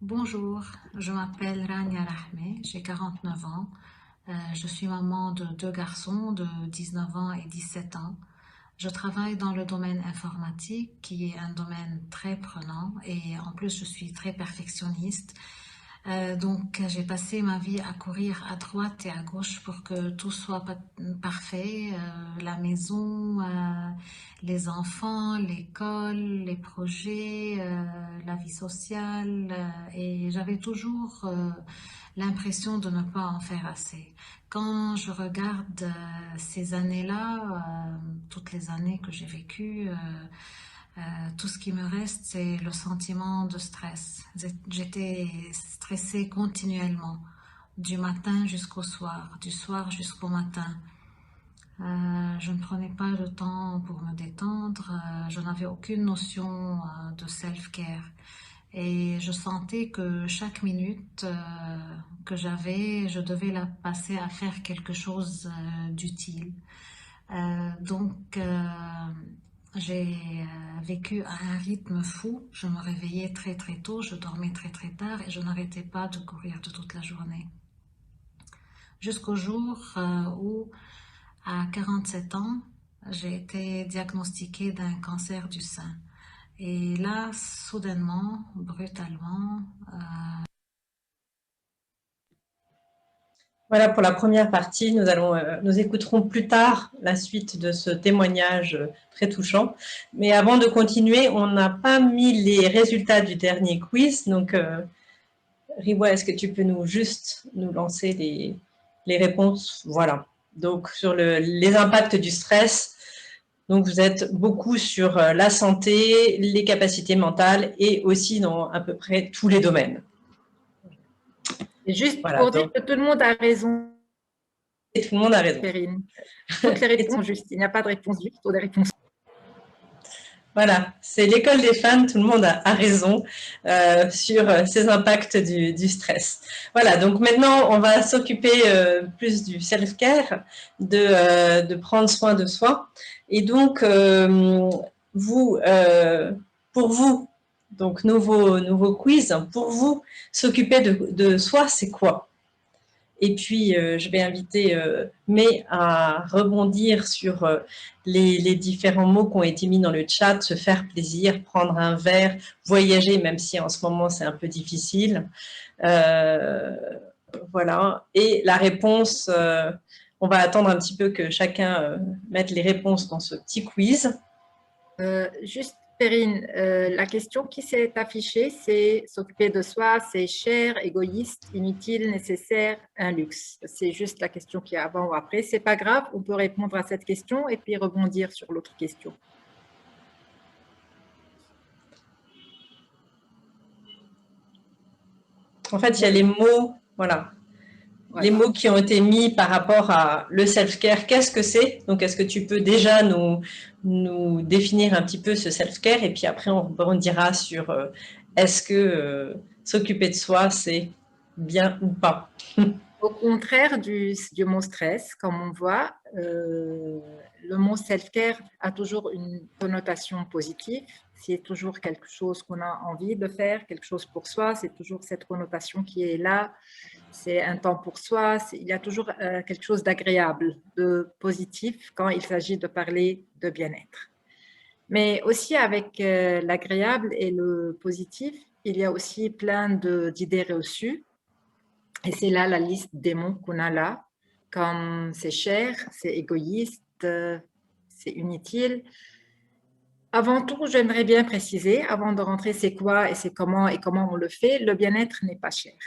Bonjour, je m'appelle Rania Rahmeh, j'ai 49 ans. Je suis maman de 2 garçons de 19 ans et 17 ans. Je travaille dans le domaine informatique, qui est un domaine très prenant, et en plus je suis très perfectionniste. Donc j'ai passé ma vie à courir à droite et à gauche pour que tout soit parfait, la maison, les enfants, l'école, les projets, la vie sociale, et j'avais toujours l'impression de ne pas en faire assez. Quand je regarde ces années-là, toutes les années que j'ai vécues, tout ce qui me reste, c'est le sentiment de stress. J'étais stressée continuellement, du matin jusqu'au soir, du soir jusqu'au matin. Je ne prenais pas le temps pour me détendre, je n'avais aucune notion de self-care. Et je sentais que chaque minute que j'avais, je devais la passer à faire quelque chose d'utile. Donc, j'ai vécu à un rythme fou. Je me réveillais très très tôt, je dormais très très tard et je n'arrêtais pas de courir de toute la journée. Jusqu'au jour où, à 47 ans, j'ai été diagnostiquée d'un cancer du sein. Et là, soudainement, brutalement... Voilà pour la première partie. Nous écouterons plus tard la suite de ce témoignage très touchant. Mais avant de continuer, on n'a pas mis les résultats du dernier quiz. Donc, Riwa, est-ce que tu peux nous lancer les réponses? Voilà. Donc, sur les impacts du stress. Donc, vous êtes beaucoup sur la santé, les capacités mentales et aussi dans à peu près tous les domaines. Et juste pour dire que tout le monde a raison. Et tout le monde a raison. Perrine. Toutes les réponses sont justes. Il n'y a pas de réponse juste ou des réponses. Voilà, c'est l'école des femmes, tout le monde a raison sur ces impacts du stress. Voilà, donc maintenant, on va s'occuper plus du self-care, de prendre soin de soi. Et donc, pour vous, donc nouveau quiz, pour vous, s'occuper de soi, c'est quoi? Et puis, je vais inviter May à rebondir sur les différents mots qui ont été mis dans le chat, se faire plaisir, prendre un verre, voyager, même si en ce moment c'est un peu difficile. Voilà. Et la réponse, on va attendre un petit peu que chacun mette les réponses dans ce petit quiz. Juste, Perrine, la question qui s'est affichée, c'est s'occuper de soi, c'est cher, égoïste, inutile, nécessaire, un luxe. C'est juste la question qui est avant ou après. C'est pas grave, on peut répondre à cette question et puis rebondir sur l'autre question. En fait, il y a les mots, voilà. Les mots qui ont été mis par rapport à le self-care, qu'est-ce que c'est? Donc, est-ce que tu peux déjà nous définir un petit peu ce self-care et puis après, on rebondira sur est-ce que s'occuper de soi, c'est bien ou pas? Au contraire du mot stress, comme on voit, le mot self-care a toujours une connotation positive. C'est toujours quelque chose qu'on a envie de faire, quelque chose pour soi. C'est toujours cette connotation qui est là. C'est un temps pour soi. Il y a toujours quelque chose d'agréable, de positif quand il s'agit de parler de bien-être. Mais aussi avec l'agréable et le positif, il y a aussi plein d'idées reçues. Et c'est là la liste des mots qu'on a là, comme c'est cher, c'est égoïste, c'est inutile. Avant tout, j'aimerais bien préciser, avant de rentrer c'est quoi et comment on le fait, le bien-être n'est pas cher.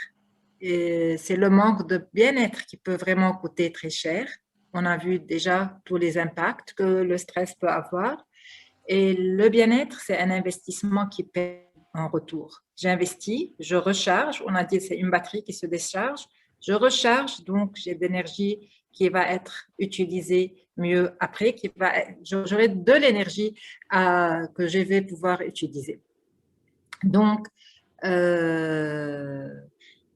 Et c'est le manque de bien-être qui peut vraiment coûter très cher. On a vu déjà tous les impacts que le stress peut avoir. Et le bien-être, c'est un investissement qui paie en retour. J'investis, je recharge. On a dit c'est une batterie qui se décharge. Je recharge, donc j'ai de l'énergie qui va être utilisée mieux après, j'aurai de l'énergie que je vais pouvoir utiliser. Donc,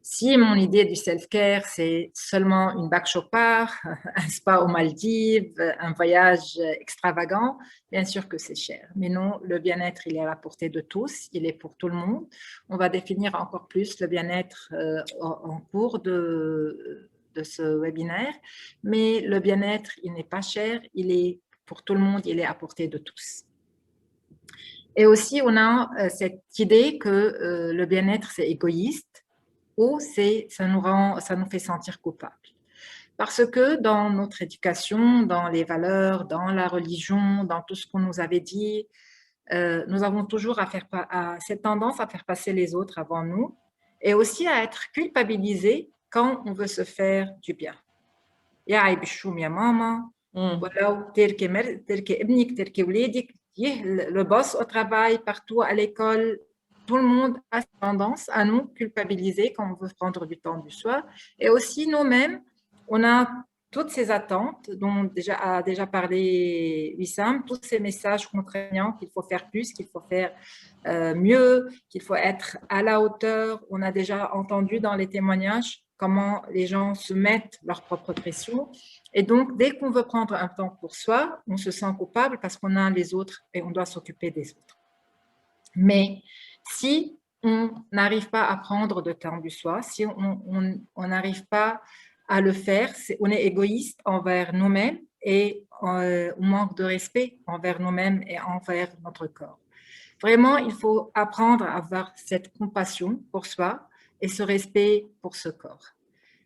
si mon idée du self-care, c'est seulement une bague Chopard, un spa aux Maldives, un voyage extravagant, bien sûr que c'est cher. Mais non, le bien-être, il est à la portée de tous, il est pour tout le monde. On va définir encore plus le bien-être en cours de ce webinaire. Mais le bien-être, il n'est pas cher, il est pour tout le monde, il est à portée de tous. Et aussi, on a cette idée que le bien-être, c'est égoïste ou ça nous fait sentir coupables. Parce que dans notre éducation, dans les valeurs, dans la religion, dans tout ce qu'on nous avait dit, nous avons toujours cette tendance à faire passer les autres avant nous et aussi à être culpabilisés quand on veut se faire du bien. Ya aïbichoum, ya maman, le boss au travail, partout à l'école, tout le monde a tendance à nous culpabiliser quand on veut prendre du temps du soir. Et aussi nous-mêmes, on a toutes ces attentes dont a déjà parlé Wissam, tous ces messages contraignants qu'il faut faire plus, qu'il faut faire mieux, qu'il faut être à la hauteur. On a déjà entendu dans les témoignages comment les gens se mettent leur propre pression. Et donc, dès qu'on veut prendre un temps pour soi, on se sent coupable parce qu'on a les autres et on doit s'occuper des autres. Mais si on n'arrive pas à prendre de temps du soi, si on n'arrive pas à le faire, on est égoïste envers nous-mêmes et on manque de respect envers nous-mêmes et envers notre corps. Vraiment, il faut apprendre à avoir cette compassion pour soi et ce respect pour ce corps.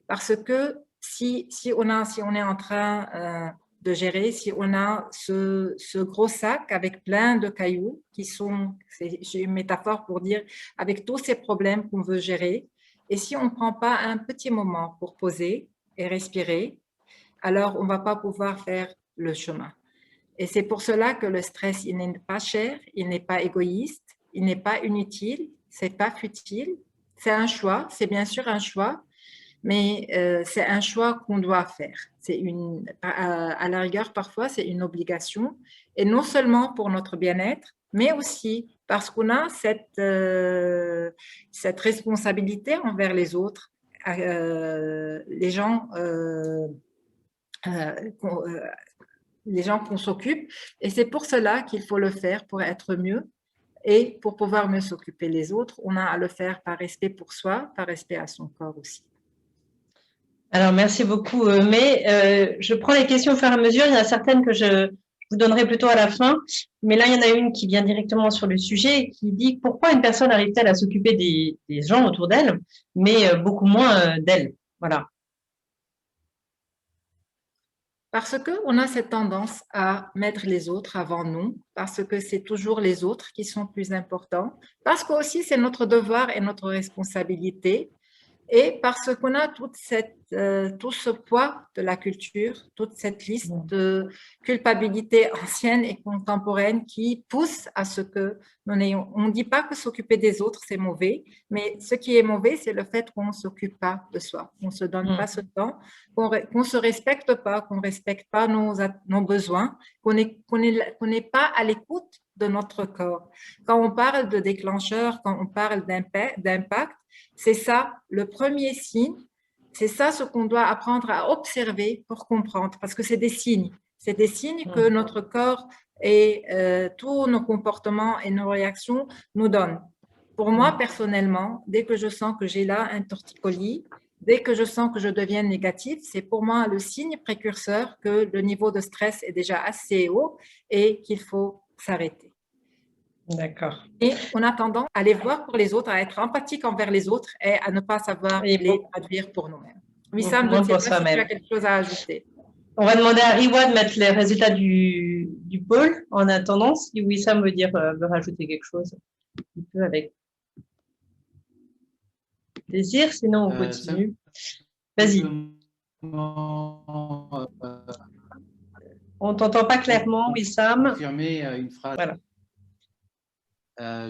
Parce que si on est en train de gérer, si on a ce gros sac avec plein de cailloux j'ai une métaphore pour dire, avec tous ces problèmes qu'on veut gérer, et si on ne prend pas un petit moment pour poser et respirer, alors on ne va pas pouvoir faire le chemin. Et c'est pour cela que le stress, il n'est pas cher, il n'est pas égoïste, il n'est pas inutile, c'est pas futile, c'est un choix, c'est bien sûr un choix, mais c'est un choix qu'on doit faire. À la rigueur, parfois, c'est une obligation, et non seulement pour notre bien-être, mais aussi parce qu'on a cette responsabilité envers les autres, les gens qu'on s'occupe, et c'est pour cela qu'il faut le faire pour être mieux et pour pouvoir mieux s'occuper des autres. On a à le faire par respect pour soi, par respect à son corps aussi. Alors, merci beaucoup. Mais je prends les questions au fur et à mesure. Il y en a certaines que je vous donnerai plutôt à la fin. Mais là, il y en a une qui vient directement sur le sujet et qui dit pourquoi une personne arrive-t-elle à s'occuper des gens autour d'elle, mais beaucoup moins d'elle. Voilà. Parce qu'on a cette tendance à mettre les autres avant nous, parce que c'est toujours les autres qui sont plus importants, parce que aussi c'est notre devoir et notre responsabilité, et parce qu'on a tout ce poids de la culture, toute cette liste de culpabilité ancienne et contemporaine qui pousse à ce que on ne dit pas que s'occuper des autres, c'est mauvais, mais ce qui est mauvais, c'est le fait qu'on ne s'occupe pas de soi, qu'on ne se donne pas ce temps, qu'on ne se respecte pas, qu'on ne respecte pas nos besoins, qu'on n'est pas à l'écoute de notre corps. Quand on parle de déclencheur, quand on parle d'impact, c'est ça le premier signe, c'est ça ce qu'on doit apprendre à observer pour comprendre, parce que c'est des signes. C'est des signes que notre corps et tous nos comportements et nos réactions nous donnent. Pour moi, personnellement, dès que je sens que j'ai là un torticolis, dès que je sens que je deviens négatif, c'est pour moi le signe précurseur que le niveau de stress est déjà assez haut et qu'il faut s'arrêter. D'accord. Et en attendant, à les voir pour les autres, à être empathique envers les autres et à ne pas savoir les traduire pour nous-mêmes. Wissam, je ne sais pas si tu as quelque chose à ajouter. On va demander à Riwa de mettre les résultats du pôle en attendant. Si Wissam veut rajouter quelque chose, il peut avec plaisir, sinon on continue. Vas-y. On t'entend pas clairement, Wissam. Confirmer une phrase. Voilà.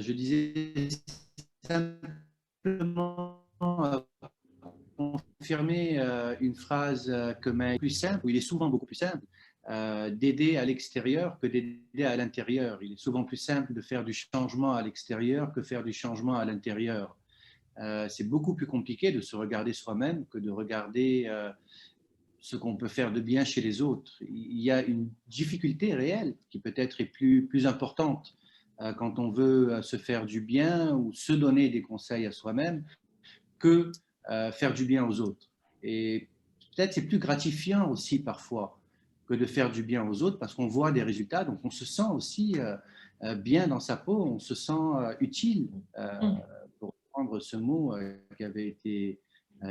Je disais simplement confirmer une phrase que est plus simple, ou il est souvent beaucoup plus simple, d'aider à l'extérieur que d'aider à l'intérieur. Il est souvent plus simple de faire du changement à l'extérieur que faire du changement à l'intérieur. C'est beaucoup plus compliqué de se regarder soi-même que de regarder ce qu'on peut faire de bien chez les autres. Il y a une difficulté réelle qui peut-être est plus importante quand on veut se faire du bien ou se donner des conseils à soi-même que faire du bien aux autres. Et peut-être c'est plus gratifiant aussi parfois que de faire du bien aux autres parce qu'on voit des résultats, donc on se sent aussi bien dans sa peau, on se sent utile, pour prendre ce mot qui avait été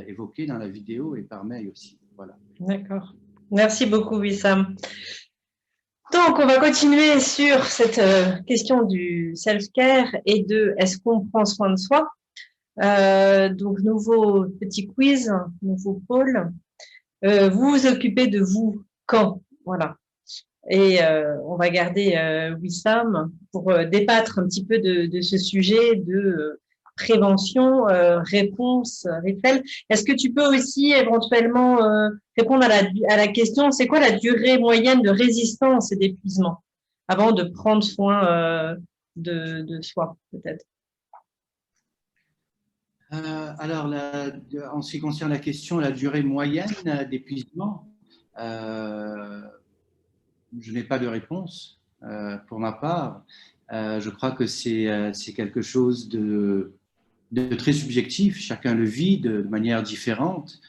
évoqué dans la vidéo et par mail aussi. Voilà. D'accord. Merci beaucoup, Wissam. Donc, on va continuer sur cette question du self-care et de est-ce qu'on prend soin de soi. Donc, nouveau petit quiz, nouveau pôle. Vous vous occupez de vous quand? Voilà. Et on va garder Wissam pour débattre un petit peu de ce sujet de prévention, réponse, rituel. Est-ce que tu peux aussi éventuellement répondre à la question, c'est quoi la durée moyenne de résistance et d'épuisement avant de prendre soin de soi, peut-être? Alors, en ce qui concerne la question, la durée moyenne d'épuisement, je n'ai pas de réponse pour ma part. Je crois que c'est quelque chose de très subjectif. Chacun le vit de manière différente.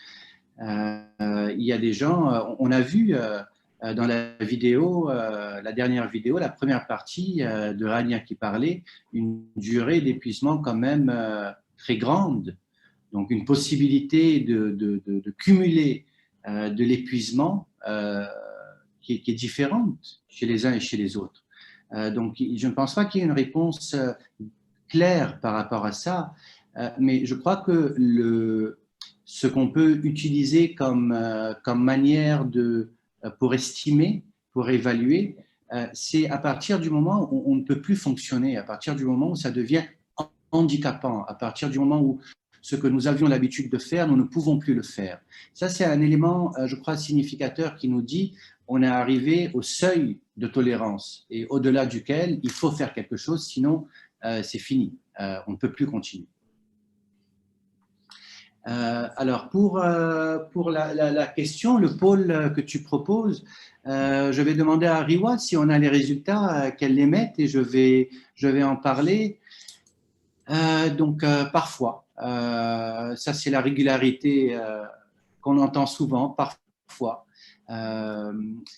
Il y a des gens, on a vu dans la vidéo, la dernière vidéo, la première partie de Rania qui parlait, une durée d'épuisement quand même très grande. Donc, une possibilité de cumuler de l'épuisement qui est différente chez les uns et chez les autres. Donc, je ne pense pas qu'il y ait une réponse claire par rapport à ça, mais je crois que ce qu'on peut utiliser comme manière pour estimer, pour évaluer, c'est à partir du moment où on ne peut plus fonctionner, à partir du moment où ça devient handicapant, à partir du moment où ce que nous avions l'habitude de faire, nous ne pouvons plus le faire. Ça, c'est un élément, je crois, significateur qui nous dit on est arrivé au seuil de tolérance et au-delà duquel il faut faire quelque chose, sinon c'est fini, on ne peut plus continuer. Alors, pour la question, le pôle que tu proposes, je vais demander à Riwa si on a les résultats, qu'elle les mette et je vais en parler. Donc, parfois, ça c'est la régularité qu'on entend souvent, parfois.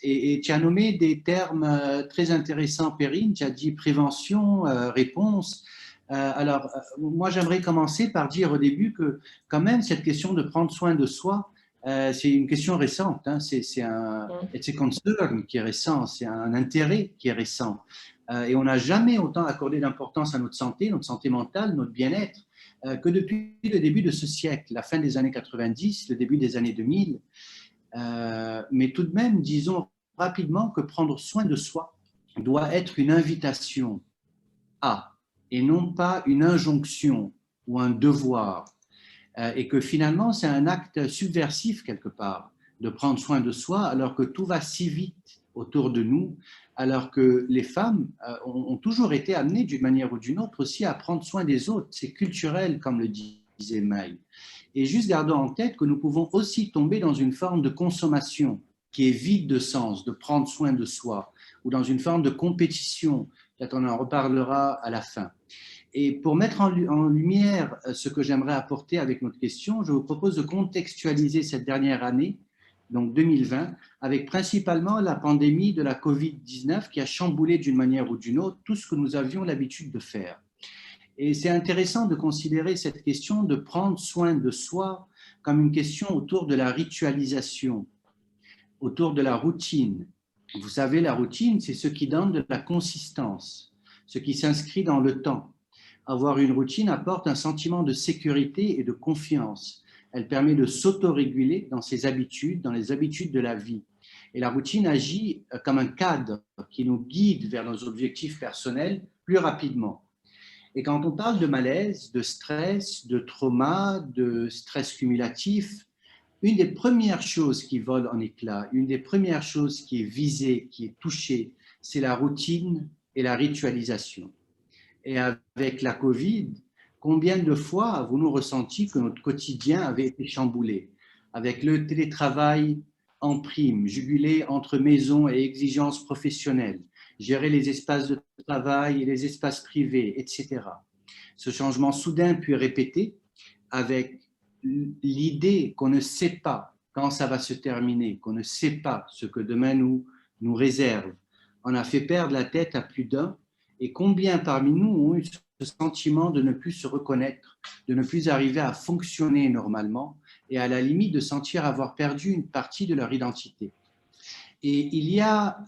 Et tu as nommé des termes très intéressants, Perrine. Tu as dit prévention, réponse. Alors, moi, j'aimerais commencer par dire au début que quand même, cette question de prendre soin de soi, c'est une question récente. Hein. C'est un it's a concern qui est récent, c'est un intérêt qui est récent. Et on n'a jamais autant accordé d'importance à notre santé mentale, notre bien-être, que depuis le début de ce siècle, la fin des années 90, le début des années 2000. Mais tout de même, disons rapidement que prendre soin de soi doit être une invitation à, et non pas une injonction ou un devoir. Et que finalement, c'est un acte subversif quelque part de prendre soin de soi alors que tout va si vite autour de nous, alors que les femmes ont toujours été amenées d'une manière ou d'une autre aussi à prendre soin des autres. C'est culturel, comme le disait Maï. Et juste gardons en tête que nous pouvons aussi tomber dans une forme de consommation qui est vide de sens, de prendre soin de soi, ou dans une forme de compétition. Peut-être on en reparlera à la fin. Et pour mettre en lumière ce que j'aimerais apporter avec notre question, je vous propose de contextualiser cette dernière année, donc 2020, avec principalement la pandémie de la Covid-19 qui a chamboulé d'une manière ou d'une autre tout ce que nous avions l'habitude de faire. Et c'est intéressant de considérer cette question de prendre soin de soi comme une question autour de la ritualisation, autour de la routine. Vous savez, la routine, c'est ce qui donne de la consistance, ce qui s'inscrit dans le temps. Avoir une routine apporte un sentiment de sécurité et de confiance. Elle permet de s'autoréguler dans ses habitudes, dans les habitudes de la vie. Et la routine agit comme un cadre qui nous guide vers nos objectifs personnels plus rapidement. Et quand on parle de malaise, de stress, de trauma, de stress cumulatif, une des premières choses qui vole en éclats, une des premières choses qui est visée, qui est touchée, c'est la routine et la ritualisation. Et avec la Covid, combien de fois avons-nous ressenti que notre quotidien avait été chamboulé? Avec le télétravail en prime, jugulé entre maison et exigences professionnelles, gérer les espaces de travail et les espaces privés, etc. Ce changement soudain puis répété avec l'idée qu'on ne sait pas quand ça va se terminer, qu'on ne sait pas ce que demain nous réserve. On a fait perdre la tête à plus d'un. Et combien parmi nous ont eu ce sentiment de ne plus se reconnaître, de ne plus arriver à fonctionner normalement et à la limite de sentir avoir perdu une partie de leur identité. Et il y a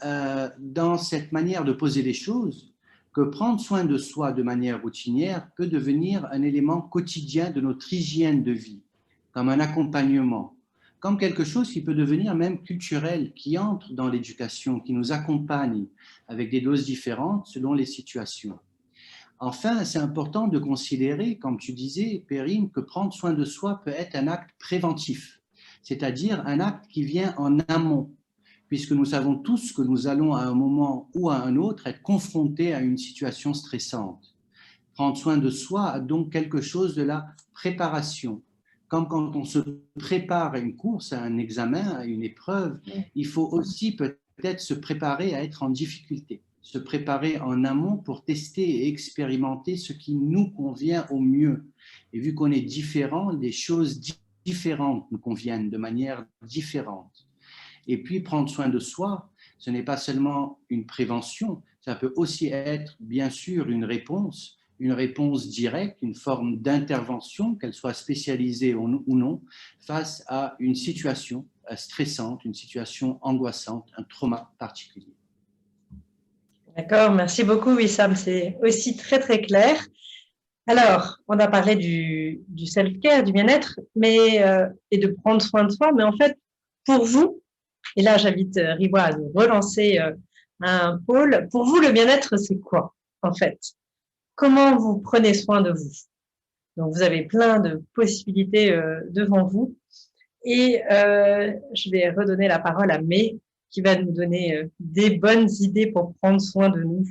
dans cette manière de poser les choses que prendre soin de soi de manière routinière peut devenir un élément quotidien de notre hygiène de vie, comme un accompagnement, comme quelque chose qui peut devenir même culturel, qui entre dans l'éducation, qui nous accompagne avec des doses différentes selon les situations. Enfin, c'est important de considérer, comme tu disais, Perrine, que prendre soin de soi peut être un acte préventif, c'est-à-dire un acte qui vient en amont, puisque nous savons tous que nous allons à un moment ou à un autre être confrontés à une situation stressante. Prendre soin de soi a donc quelque chose de la préparation. Comme quand on se prépare à une course, à un examen, à une épreuve, il faut aussi peut-être se préparer à être en difficulté, se préparer en amont pour tester et expérimenter ce qui nous convient au mieux. Et vu qu'on est différent, des choses différentes nous conviennent de manière différente. Et puis prendre soin de soi, ce n'est pas seulement une prévention, ça peut aussi être bien sûr une réponse directe, une forme d'intervention, qu'elle soit spécialisée ou non, face à une situation stressante, une situation angoissante, un trauma particulier. D'accord, merci beaucoup Wissam, c'est aussi très très clair. Alors, on a parlé du self-care, du bien-être, et de prendre soin de soi, mais en fait, pour vous, et là j'invite Riwa à nous relancer un pôle, pour vous le bien-être c'est quoi en fait? Comment vous prenez soin de vous? Donc, vous avez plein de possibilités devant vous. Et je vais redonner la parole à May, qui va nous donner des bonnes idées pour prendre soin de nous.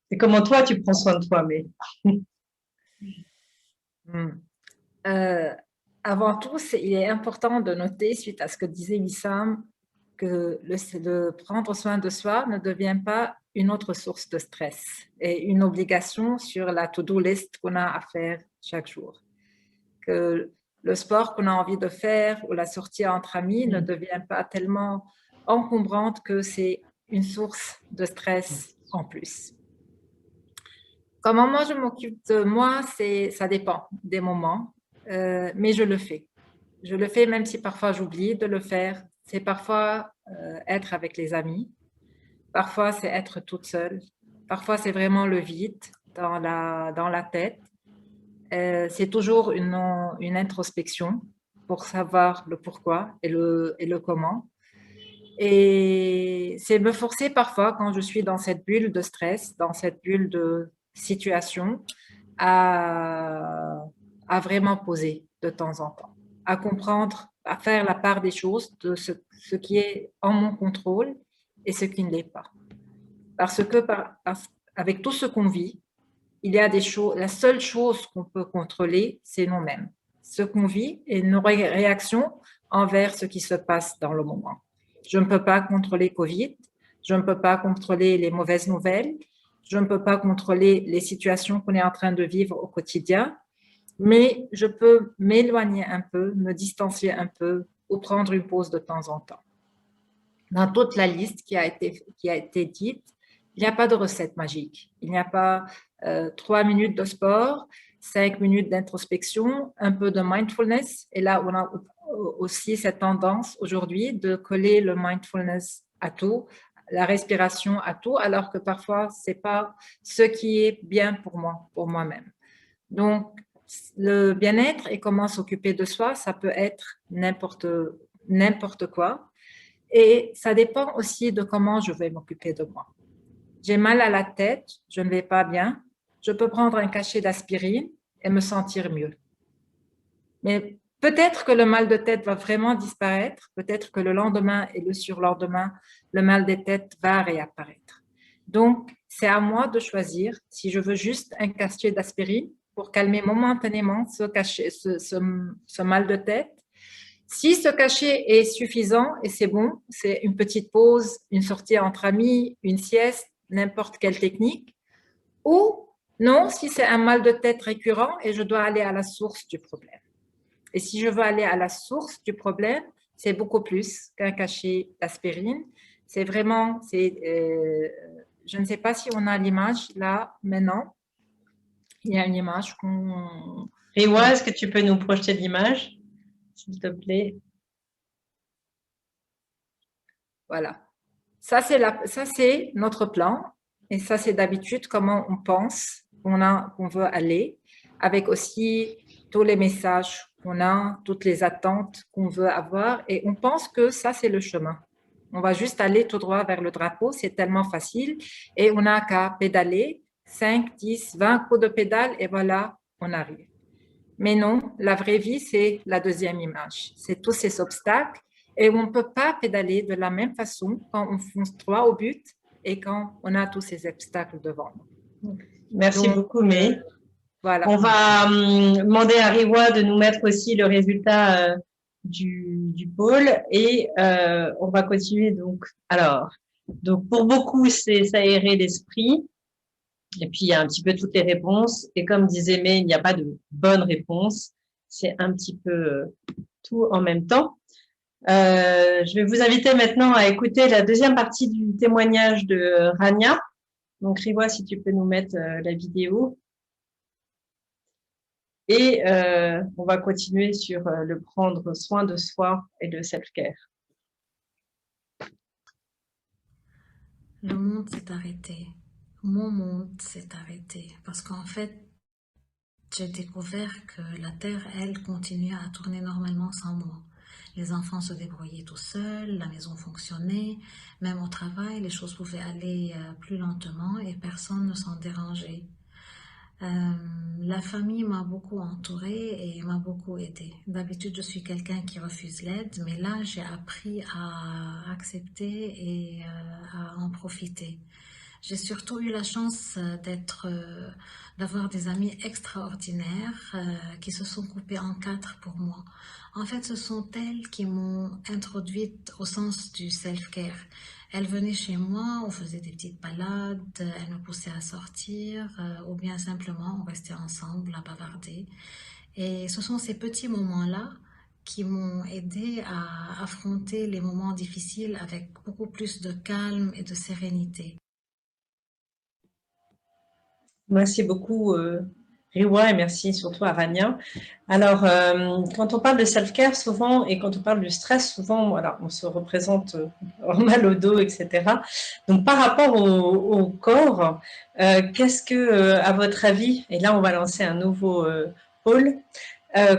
Et comment toi, tu prends soin de toi, May? Avant tout, il est important de noter, suite à ce que disait Wissam, que le prendre soin de soi ne devient pas une autre source de stress et une obligation sur la to-do list qu'on a à faire chaque jour. Que le sport qu'on a envie de faire ou la sortie entre amis ne devient pas tellement encombrante que c'est une source de stress en plus. Comment moi je m'occupe de moi, ça dépend des moments, mais je le fais. Je le fais même si parfois j'oublie de le faire. C'est parfois être avec les amis, parfois c'est être toute seule, parfois c'est vraiment le vide dans la tête. C'est toujours une introspection pour savoir le pourquoi et le comment. Et c'est me forcer parfois quand je suis dans cette bulle de stress, dans cette bulle de situation, à vraiment poser de temps en temps, à comprendre, à faire la part des choses de ce qui est en mon contrôle et ce qui ne l'est pas. Parce que avec tout ce qu'on vit, il y a des choses, la seule chose qu'on peut contrôler, c'est nous-mêmes. Ce qu'on vit et nos réactions envers ce qui se passe dans le moment. Je ne peux pas contrôler Covid, je ne peux pas contrôler les mauvaises nouvelles, je ne peux pas contrôler les situations qu'on est en train de vivre au quotidien, mais je peux m'éloigner un peu, me distancier un peu ou prendre une pause de temps en temps. Dans toute la liste qui a été dite, il n'y a pas de recette magique. Il n'y a pas 3 minutes de sport, 5 minutes d'introspection, un peu de mindfulness. Et là, on a aussi cette tendance aujourd'hui de coller le mindfulness à tout, la respiration à tout, alors que parfois, ce n'est pas ce qui est bien pour moi, pour moi-même. Donc, le bien-être et comment s'occuper de soi, ça peut être n'importe quoi. Et ça dépend aussi de comment je vais m'occuper de moi. J'ai mal à la tête, je ne vais pas bien, je peux prendre un cachet d'aspirine et me sentir mieux. Mais peut-être que le mal de tête va vraiment disparaître, peut-être que le lendemain et le surlendemain, le mal de tête va réapparaître. Donc, c'est à moi de choisir si je veux juste un cachet d'aspirine pour calmer momentanément ce mal de tête. Si ce cachet est suffisant et c'est bon, c'est une petite pause, une sortie entre amis, une sieste, n'importe quelle technique. Ou non, si c'est un mal de tête récurrent et je dois aller à la source du problème. Et si je veux aller à la source du problème, c'est beaucoup plus qu'un cachet d'aspirine. C'est vraiment, je ne sais pas si on a l'image là maintenant. Il y a une image qu'on... Riwa, est-ce que tu peux nous projeter l'image, s'il te plaît? Voilà. Ça, c'est notre plan. Et ça, c'est d'habitude comment on pense qu'on veut aller, avec aussi tous les messages qu'on a, toutes les attentes qu'on veut avoir. Et on pense que ça, c'est le chemin. On va juste aller tout droit vers le drapeau. C'est tellement facile. Et on n'a qu'à pédaler 5, 10, 20 coups de pédale et voilà, on arrive. Mais non, la vraie vie, c'est la deuxième image. C'est tous ces obstacles. Et on ne peut pas pédaler de la même façon quand on fonce droit au but et quand on a tous ces obstacles devant nous. Merci beaucoup, mais voilà. On va demander à Riwa de nous mettre aussi le résultat du pôle et on va continuer. Donc pour beaucoup, c'est s'aérer l'esprit. Et puis, il y a un petit peu toutes les réponses. Et comme disait May, il n'y a pas de bonne réponse. C'est un petit peu tout en même temps. Je vais vous inviter maintenant à écouter la deuxième partie du témoignage de Rania. Donc, Riwa, si tu peux nous mettre la vidéo. Et on va continuer sur le prendre soin de soi et le self-care. Le monde s'est arrêté. Mon monde s'est arrêté. Parce qu'en fait, j'ai découvert que la Terre, elle, continuait à tourner normalement sans moi. Les enfants se débrouillaient tout seuls, la maison fonctionnait, même au travail, les choses pouvaient aller plus lentement et personne ne s'en dérangeait. La famille m'a beaucoup entourée et m'a beaucoup aidée. D'habitude, je suis quelqu'un qui refuse l'aide, mais là, j'ai appris à accepter et à en profiter. J'ai surtout eu la chance d'avoir des amis extraordinaires qui se sont coupés en 4 pour moi. En fait, ce sont elles qui m'ont introduite au sens du self-care. Elles venaient chez moi, on faisait des petites balades, elles me poussaient à sortir ou bien simplement on restait ensemble à bavarder. Et ce sont ces petits moments-là qui m'ont aidé à affronter les moments difficiles avec beaucoup plus de calme et de sérénité. Merci beaucoup, Riwa, et merci surtout à Rania. Alors, quand on parle de self-care, souvent, et quand on parle du stress, souvent, voilà, on se représente mal au dos, etc. Donc, par rapport au corps, qu'est-ce que, à votre avis, et là, on va lancer un nouveau pôle,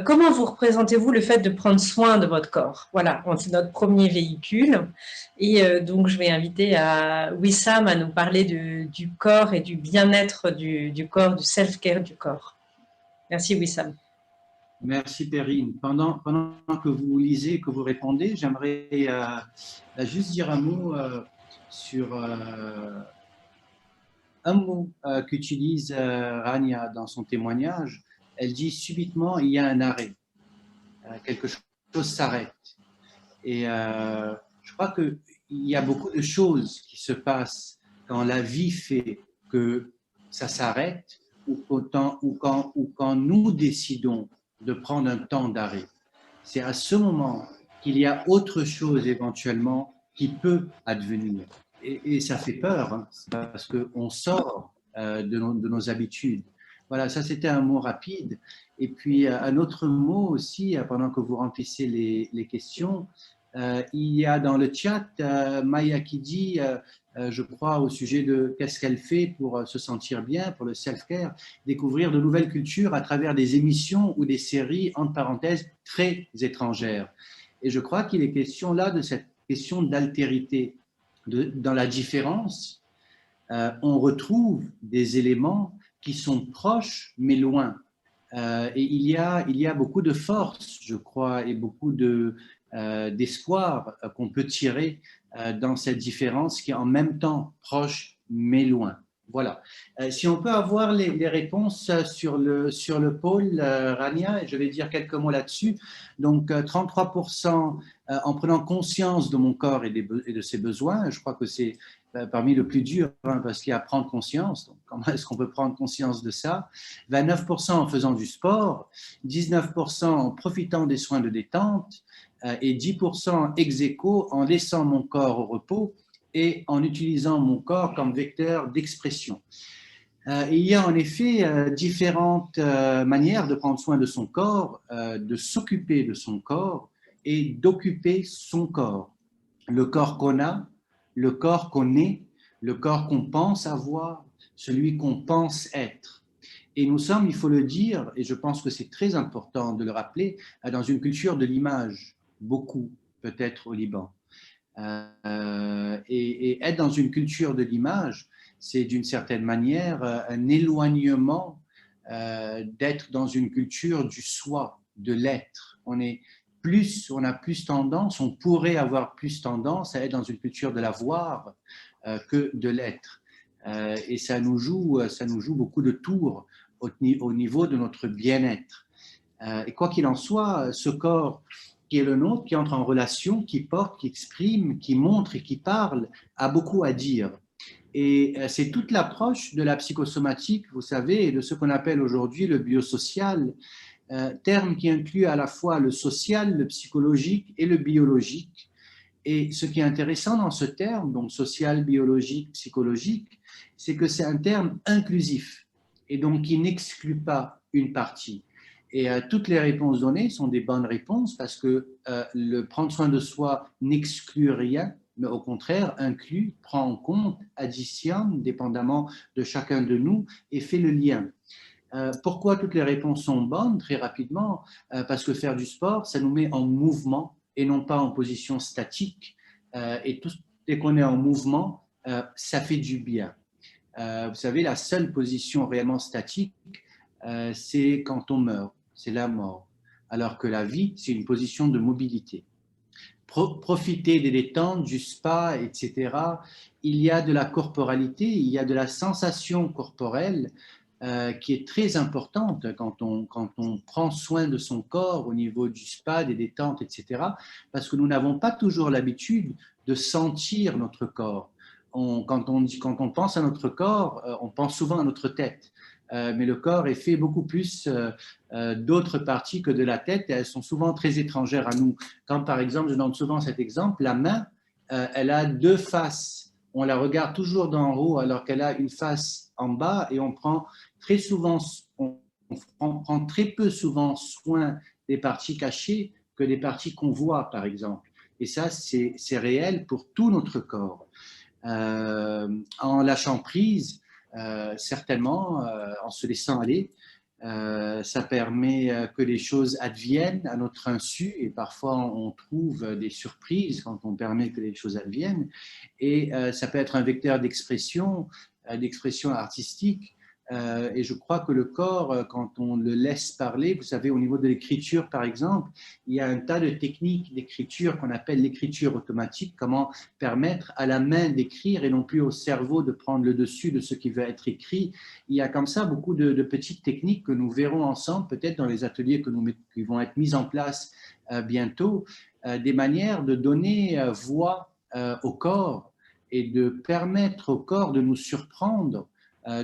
comment vous représentez-vous le fait de prendre soin de votre corps? Voilà, c'est notre premier véhicule. Et donc, je vais inviter Wissam à nous parler du corps et du bien-être du corps, du self-care du corps. Merci, Wissam. Merci, Perrine. Pendant que vous lisez, que vous répondez, j'aimerais juste dire un mot sur un mot qu'utilise Rania dans son témoignage. Elle dit subitement, il y a un arrêt. Quelque chose s'arrête. Et je crois qu'il y a beaucoup de choses qui se passent quand la vie fait que ça s'arrête ou quand nous décidons de prendre un temps d'arrêt. C'est à ce moment qu'il y a autre chose éventuellement qui peut advenir. Et ça fait peur, hein, parce qu'on sort de nos habitudes. Voilà, ça c'était un mot rapide. Et puis un autre mot aussi, pendant que vous remplissez les questions, il y a dans le chat Maya qui dit, je crois, au sujet de qu'est-ce qu'elle fait pour se sentir bien, pour le self-care, découvrir de nouvelles cultures à travers des émissions ou des séries, entre parenthèses, très étrangères. Et je crois qu'il est question là de cette question d'altérité. Dans la différence, on retrouve des éléments qui sont proches mais loin. Et il y a beaucoup de force, je crois, et beaucoup d'espoir qu'on peut tirer dans cette différence qui est en même temps proche mais loin. Voilà. Si on peut avoir les réponses sur le pôle, Rania, je vais dire quelques mots là-dessus. Donc, 33% en prenant conscience de mon corps et de ses besoins. Je crois que c'est parmi le plus dur, hein, parce qu'il y a à prendre conscience. Donc, comment est-ce qu'on peut prendre conscience de ça? 29% en faisant du sport, 19% en profitant des soins de détente et 10% ex aequo en laissant mon corps au repos et en utilisant mon corps comme vecteur d'expression. Il y a en effet différentes manières de prendre soin de son corps, de s'occuper de son corps et d'occuper son corps. Le corps qu'on a, le corps qu'on est, le corps qu'on pense avoir, celui qu'on pense être. Et nous sommes, il faut le dire, et je pense que c'est très important de le rappeler, dans une culture de l'image, beaucoup peut-être au Liban. Et être dans une culture de l'image, c'est d'une certaine manière un éloignement d'être dans une culture du soi, de l'être. On a plus tendance, on pourrait avoir plus tendance à être dans une culture de l'avoir que de l'être. Et ça nous joue beaucoup de tours au niveau de notre bien-être. Et quoi qu'il en soit, ce corps qui est le nôtre, qui entre en relation, qui porte, qui exprime, qui montre et qui parle, a beaucoup à dire. Et c'est toute l'approche de la psychosomatique, vous savez, et de ce qu'on appelle aujourd'hui le biosocial, terme qui inclut à la fois le social, le psychologique et le biologique. Et ce qui est intéressant dans ce terme, donc social, biologique, psychologique, c'est que c'est un terme inclusif et donc qui n'exclut pas une partie. Et toutes les réponses données sont des bonnes réponses parce que le prendre soin de soi n'exclut rien, mais au contraire inclut, prend en compte, additionne, dépendamment de chacun de nous, et fait le lien. Pourquoi toutes les réponses sont bonnes? Très rapidement, parce que faire du sport, ça nous met en mouvement et non pas en position statique. Et tout dès qu'on est en mouvement, ça fait du bien. Vous savez, la seule position réellement statique, c'est quand on meurt, c'est la mort. Alors que la vie, c'est une position de mobilité. Profiter des détentes, du spa, etc. Il y a de la corporalité, il y a de la sensation corporelle qui est très importante quand on prend soin de son corps au niveau du spa, des détentes, etc. Parce que nous n'avons pas toujours l'habitude de sentir notre corps. Quand on pense à notre corps, on pense souvent à notre tête. Mais le corps est fait beaucoup plus d'autres parties que de la tête et elles sont souvent très étrangères à nous. Quand par exemple, je donne souvent cet exemple, la main, elle a deux faces. On la regarde toujours d'en haut alors qu'elle a une face en bas et on prend très peu souvent soin des parties cachées que des parties qu'on voit par exemple. Et ça, c'est réel pour tout notre corps. En lâchant prise, certainement, en se laissant aller, ça permet que les choses adviennent à notre insu et parfois on trouve des surprises quand on permet que les choses adviennent et ça peut être un vecteur d'expression artistique Et je crois que le corps, quand on le laisse parler, vous savez, au niveau de l'écriture, par exemple, il y a un tas de techniques d'écriture qu'on appelle l'écriture automatique, comment permettre à la main d'écrire et non plus au cerveau de prendre le dessus de ce qui va être écrit. Il y a comme ça beaucoup de petites techniques que nous verrons ensemble, peut-être dans les ateliers qui vont être mis en place bientôt, des manières de donner voix au corps et de permettre au corps de nous surprendre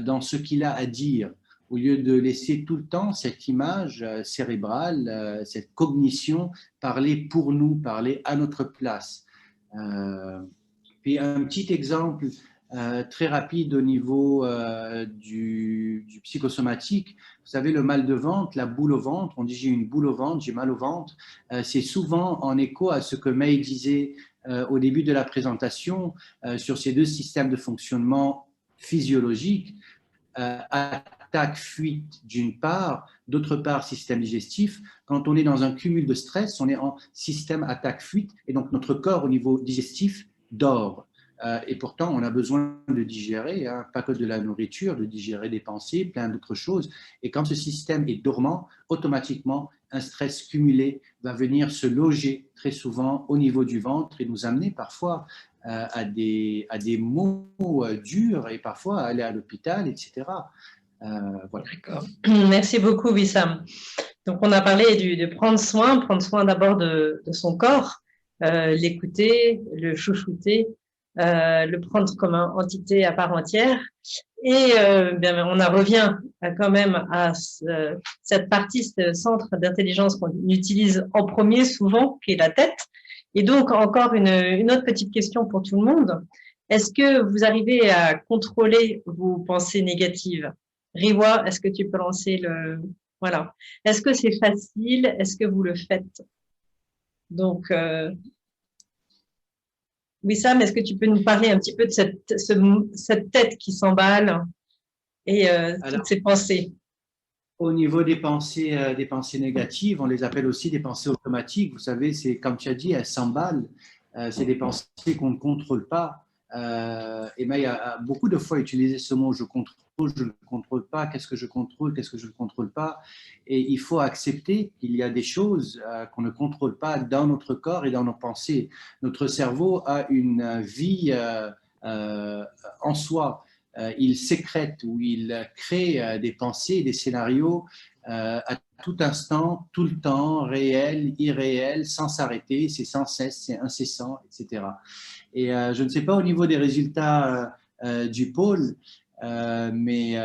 dans ce qu'il a à dire, au lieu de laisser tout le temps cette image cérébrale, cette cognition parler pour nous, parler à notre place. Puis un petit exemple très rapide au niveau du psychosomatique. Vous savez, le mal de ventre, la boule au ventre, on dit j'ai une boule au ventre, j'ai mal au ventre. C'est souvent en écho à ce que May disait au début de la présentation sur ces deux systèmes de fonctionnement physiologique, attaque-fuite d'une part, d'autre part système digestif. Quand on est dans un cumul de stress, on est en système attaque-fuite et donc notre corps au niveau digestif dort. Et pourtant, on a besoin de digérer, hein, pas que de la nourriture, de digérer des pensées, plein d'autres choses. Et quand ce système est dormant, automatiquement, un stress cumulé va venir se loger très souvent au niveau du ventre et nous amener parfois à des maux durs et parfois à aller à l'hôpital, etc. Voilà. D'accord. Merci beaucoup, Wissam. Donc, on a parlé de prendre soin d'abord de son corps, l'écouter, le chouchouter, le prendre comme une entité à part entière. Et bien, on en revient quand même à cette partie, ce centre d'intelligence qu'on utilise en premier souvent, qui est la tête. Et donc, encore une autre petite question pour tout le monde. Est-ce que vous arrivez à contrôler vos pensées négatives? Riwa, est-ce que tu peux lancer le… Voilà. Est-ce que c'est facile? Est-ce que vous le faites? Donc, Wissam, est-ce que tu peux nous parler un petit peu de cette tête qui s'emballe et toutes ces pensées? Au niveau des pensées négatives, on les appelle aussi des pensées automatiques. Vous savez, c'est comme tu as dit, elles s'emballent. C'est des pensées qu'on ne contrôle pas. Et ben, il y a beaucoup de fois utilisé ce mot, je contrôle, je ne contrôle pas, qu'est-ce que je contrôle, qu'est-ce que je ne contrôle pas. Et il faut accepter qu'il y a des choses qu'on ne contrôle pas dans notre corps et dans nos pensées. Notre cerveau a une vie en soi. Il sécrète ou il crée des pensées, des scénarios à tout instant, tout le temps, réel, irréel, sans s'arrêter, c'est sans cesse, c'est incessant, etc. Et je ne sais pas au niveau des résultats du pôle, mais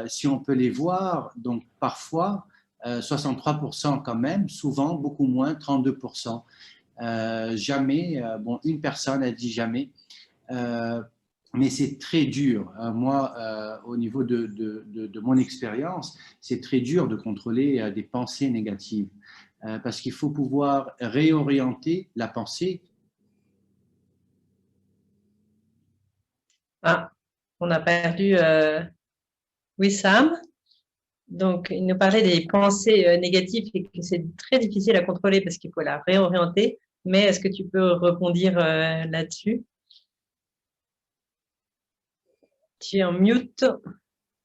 si on peut les voir, donc parfois 63% quand même, souvent beaucoup moins, 32%. Jamais, bon, une personne a dit jamais. Mais c'est très dur. Moi, au niveau de mon expérience, c'est très dur de contrôler des pensées négatives parce qu'il faut pouvoir réorienter la pensée. Ah, on a perdu Wissam. Donc, il nous parlait des pensées négatives et que c'est très difficile à contrôler parce qu'il faut la réorienter. Mais est-ce que tu peux rebondir là-dessus? Tu es en mute.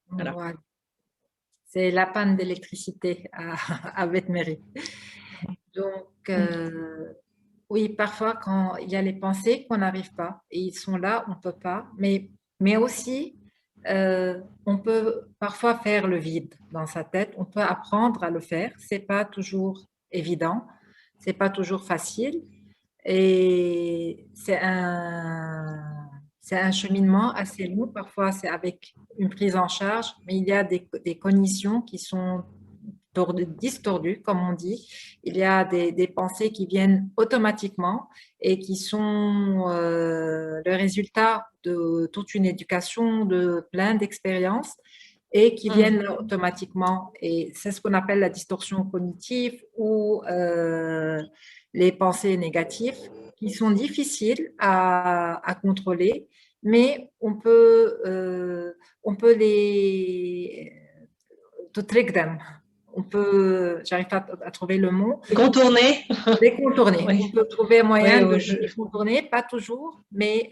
Voilà. Voilà. C'est la panne d'électricité à Vetmeri. Donc, oui, parfois, quand il y a les pensées qu'on n'arrive pas, et ils sont là, on ne peut pas, mais aussi, on peut parfois faire le vide dans sa tête, on peut apprendre à le faire, ce n'est pas toujours évident, ce n'est pas toujours facile, et c'est un cheminement assez long, parfois c'est avec une prise en charge, mais il y a des cognitions qui sont distordues, comme on dit. Il y a des pensées qui viennent automatiquement et qui sont le résultat de toute une éducation, de plein d'expériences et qui viennent automatiquement. Et c'est ce qu'on appelle la distorsion cognitive ou les pensées négatives qui sont difficiles à contrôler, mais on peut les on peut, j'arrive pas à trouver le mot. Contourner. Les contourner. Oui. On peut trouver un moyen de les contourner, pas toujours, mais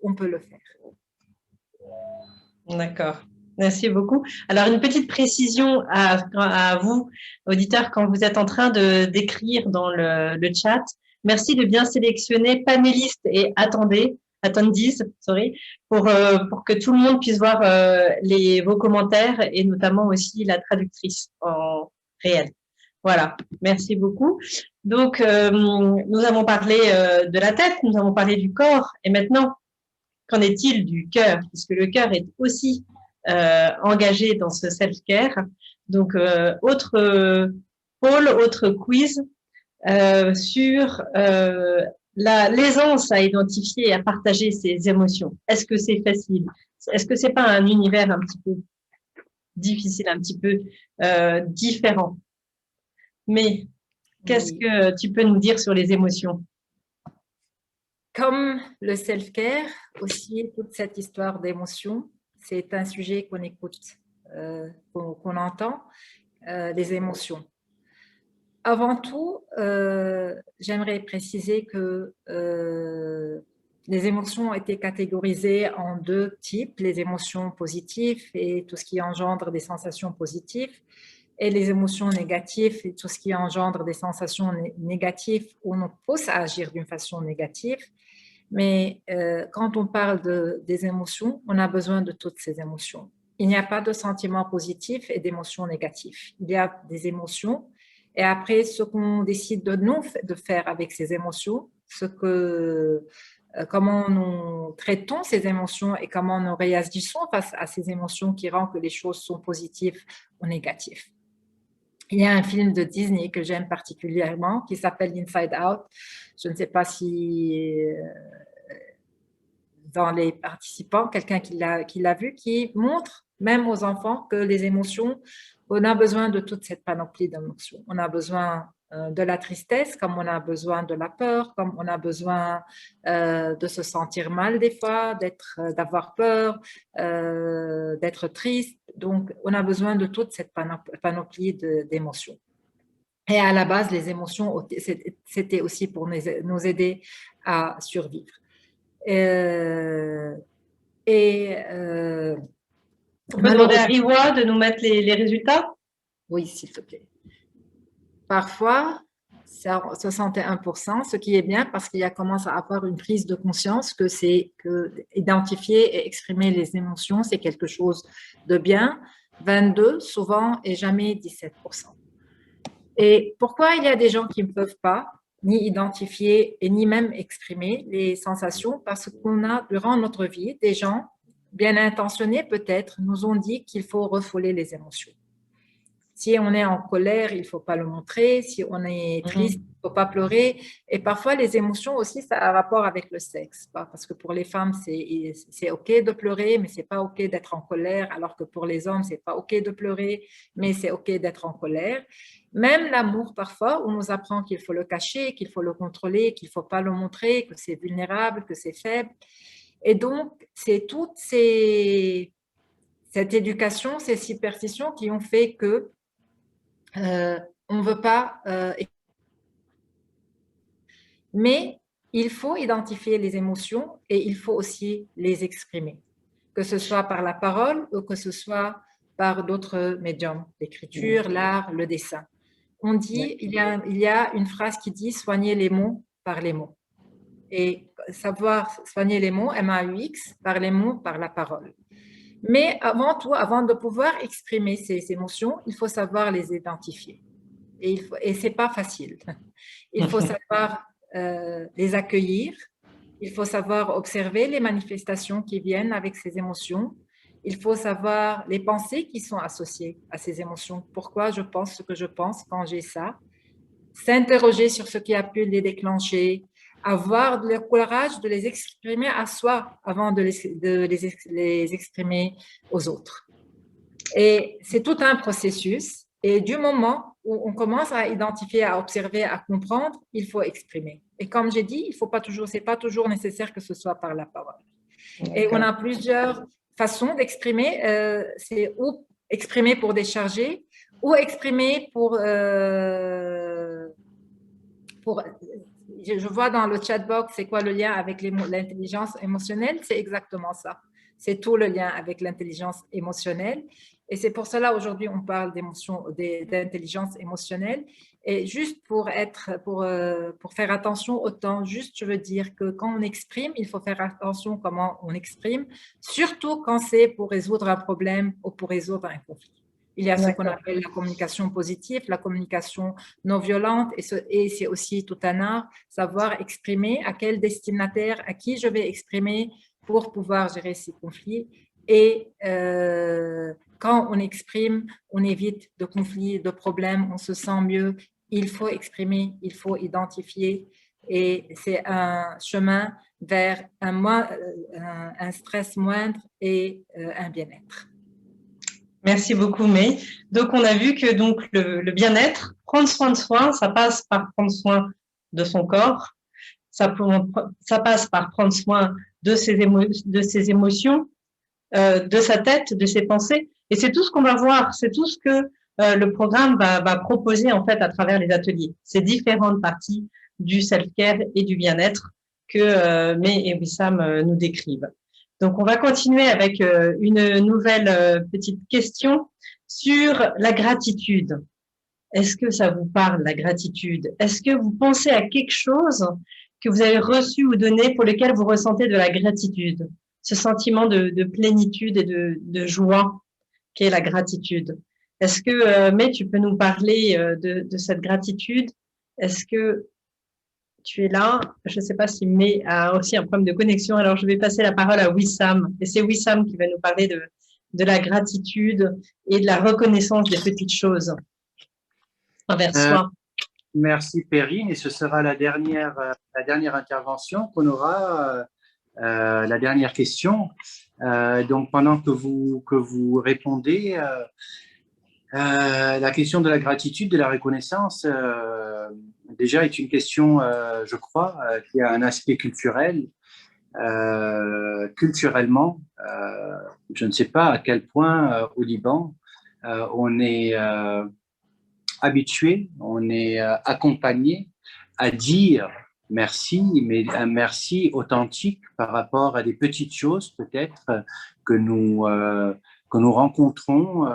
on peut le faire. D'accord. Merci beaucoup. Alors, une petite précision à vous, auditeurs, quand vous êtes en train d'écrire dans le chat. Merci de bien sélectionner panélistes et attendees, sorry, pour que tout le monde puisse voir vos commentaires et notamment aussi la traductrice en réel. Voilà, merci beaucoup. Donc, nous avons parlé de la tête, nous avons parlé du corps, et maintenant, qu'en est-il du cœur? Puisque le cœur est aussi engagé dans ce self-care. Donc, autre pôle, autre quiz sur l'aisance à identifier et à partager ses émotions. Est-ce que c'est facile? Est-ce que c'est pas un univers un petit peu difficile, un petit peu différent? Mais qu'est-ce que tu peux nous dire sur les émotions? Comme le self-care, aussi toute cette histoire d'émotions, c'est un sujet qu'on écoute, qu'on entend, les émotions. Avant tout, j'aimerais préciser que les émotions ont été catégorisées en deux types, les émotions positives et tout ce qui engendre des sensations positives, et les émotions négatives et tout ce qui engendre des sensations négatives ou nous pousse à agir d'une façon négative. Mais quand on parle des émotions, on a besoin de toutes ces émotions. Il n'y a pas de sentiments positifs et d'émotions négatives. Il y a des émotions et après, ce qu'on décide de faire avec ces émotions, comment nous traitons ces émotions et comment nous réagissons face à ces émotions qui rendent que les choses sont positives ou négatives. Il y a un film de Disney que j'aime particulièrement qui s'appelle Inside Out. Je ne sais pas si dans les participants, quelqu'un qui l'a vu, qui montre même aux enfants que les émotions, on a besoin de toute cette panoplie d'émotions. On a besoin de la tristesse, comme on a besoin de la peur, comme on a besoin de se sentir mal des fois, d'avoir peur, d'être triste. Donc, on a besoin de toute cette panoplie d'émotions. Et à la base, les émotions, c'était aussi pour nous aider à survivre. On peut demander à Riwa de nous mettre les résultats? Oui, s'il te plaît. Parfois, c'est 61%, ce qui est bien parce qu'il commence à avoir une prise de conscience que identifier et exprimer les émotions, c'est quelque chose de bien. 22, souvent, et jamais 17%. Et pourquoi il y a des gens qui ne peuvent pas ni identifier et ni même exprimer les sensations? Parce qu'on a, durant notre vie, des gens bien intentionnés peut-être nous ont dit qu'il faut refouler les émotions. Si on est en colère, il ne faut pas le montrer. Si on est triste, il ne faut pas pleurer. Et parfois, les émotions aussi, ça a un rapport avec le sexe. Parce que pour les femmes, c'est OK de pleurer, mais ce n'est pas OK d'être en colère. Alors que pour les hommes, ce n'est pas OK de pleurer, mais c'est OK d'être en colère. Même l'amour, parfois, on nous apprend qu'il faut le cacher, qu'il faut le contrôler, qu'il ne faut pas le montrer, que c'est vulnérable, que c'est faible. Et donc, c'est toute cette éducation, ces superstitions qui ont fait que on ne veut pas. Mais il faut identifier les émotions et il faut aussi les exprimer, que ce soit par la parole ou que ce soit par d'autres médiums, l'écriture, l'art, le dessin. On dit, il y a une phrase qui dit « soigner les mots par les mots ». Et savoir soigner les mots, M-A-U-X, par les mots, par la parole. Mais avant tout, avant de pouvoir exprimer ces émotions, il faut savoir les identifier. Et ce n'est pas facile. Il faut savoir les accueillir. Il faut savoir observer les manifestations qui viennent avec ces émotions. Il faut savoir les pensées qui sont associées à ces émotions. Pourquoi je pense ce que je pense quand j'ai ça? S'interroger sur ce qui a pu les déclencher. Avoir le courage de les exprimer à soi avant de les exprimer aux autres. Et c'est tout un processus. Et du moment où on commence à identifier, à observer, à comprendre, il faut exprimer. Et comme j'ai dit, c'est pas toujours nécessaire que ce soit par la parole. Et on a plusieurs façons d'exprimer. C'est ou exprimer pour décharger, ou exprimer pour je vois dans le chat box, c'est quoi le lien avec l'intelligence émotionnelle? C'est exactement ça. c'est tout le lien avec l'intelligence émotionnelle. Et c'est pour cela aujourd'hui on parle d'intelligence émotionnelle. Et juste pour faire attention au temps, juste je veux dire que quand on exprime, il faut faire attention comment on exprime, surtout quand c'est pour résoudre un problème ou pour résoudre un conflit. Il y a ce qu'on appelle la communication positive, la communication non violente, et c'est aussi tout un art, savoir exprimer à quel destinataire, à qui je vais exprimer pour pouvoir gérer ces conflits. Et quand on exprime, on évite de conflits, de problèmes, on se sent mieux. Il faut exprimer, il faut identifier, et c'est un chemin vers un stress moindre et un bien-être. Merci beaucoup, May. Donc, on a vu que donc, le bien-être, prendre soin de soi, ça passe par prendre soin de son corps, ça passe par prendre soin de ses émotions, de sa tête, de ses pensées. Et c'est tout ce qu'on va voir, c'est tout ce que le programme va proposer en fait à travers les ateliers. Ces différentes parties du self-care et du bien-être que May et Wissam nous décrivent. Donc, on va continuer avec une nouvelle petite question sur la gratitude. Est-ce que ça vous parle, la gratitude? Est-ce que vous pensez à quelque chose que vous avez reçu ou donné pour lequel vous ressentez de la gratitude? Ce sentiment de plénitude et de joie qu'est la gratitude. Est-ce que, May, tu peux nous parler de cette gratitude? Est-ce que tu es là? Je ne sais pas si May a aussi un problème de connexion, alors je vais passer la parole à Wissam. Et c'est Wissam qui va nous parler de la gratitude et de la reconnaissance des petites choses envers soi. Merci Perrine, et ce sera la dernière intervention qu'on aura, la dernière question. Donc pendant que vous répondez, la question de la gratitude, de la reconnaissance, déjà est une question, je crois, qui a un aspect culturel. Culturellement, je ne sais pas à quel point au Liban, on est habitué, on est accompagné à dire merci, mais un merci authentique par rapport à des petites choses peut-être que nous rencontrons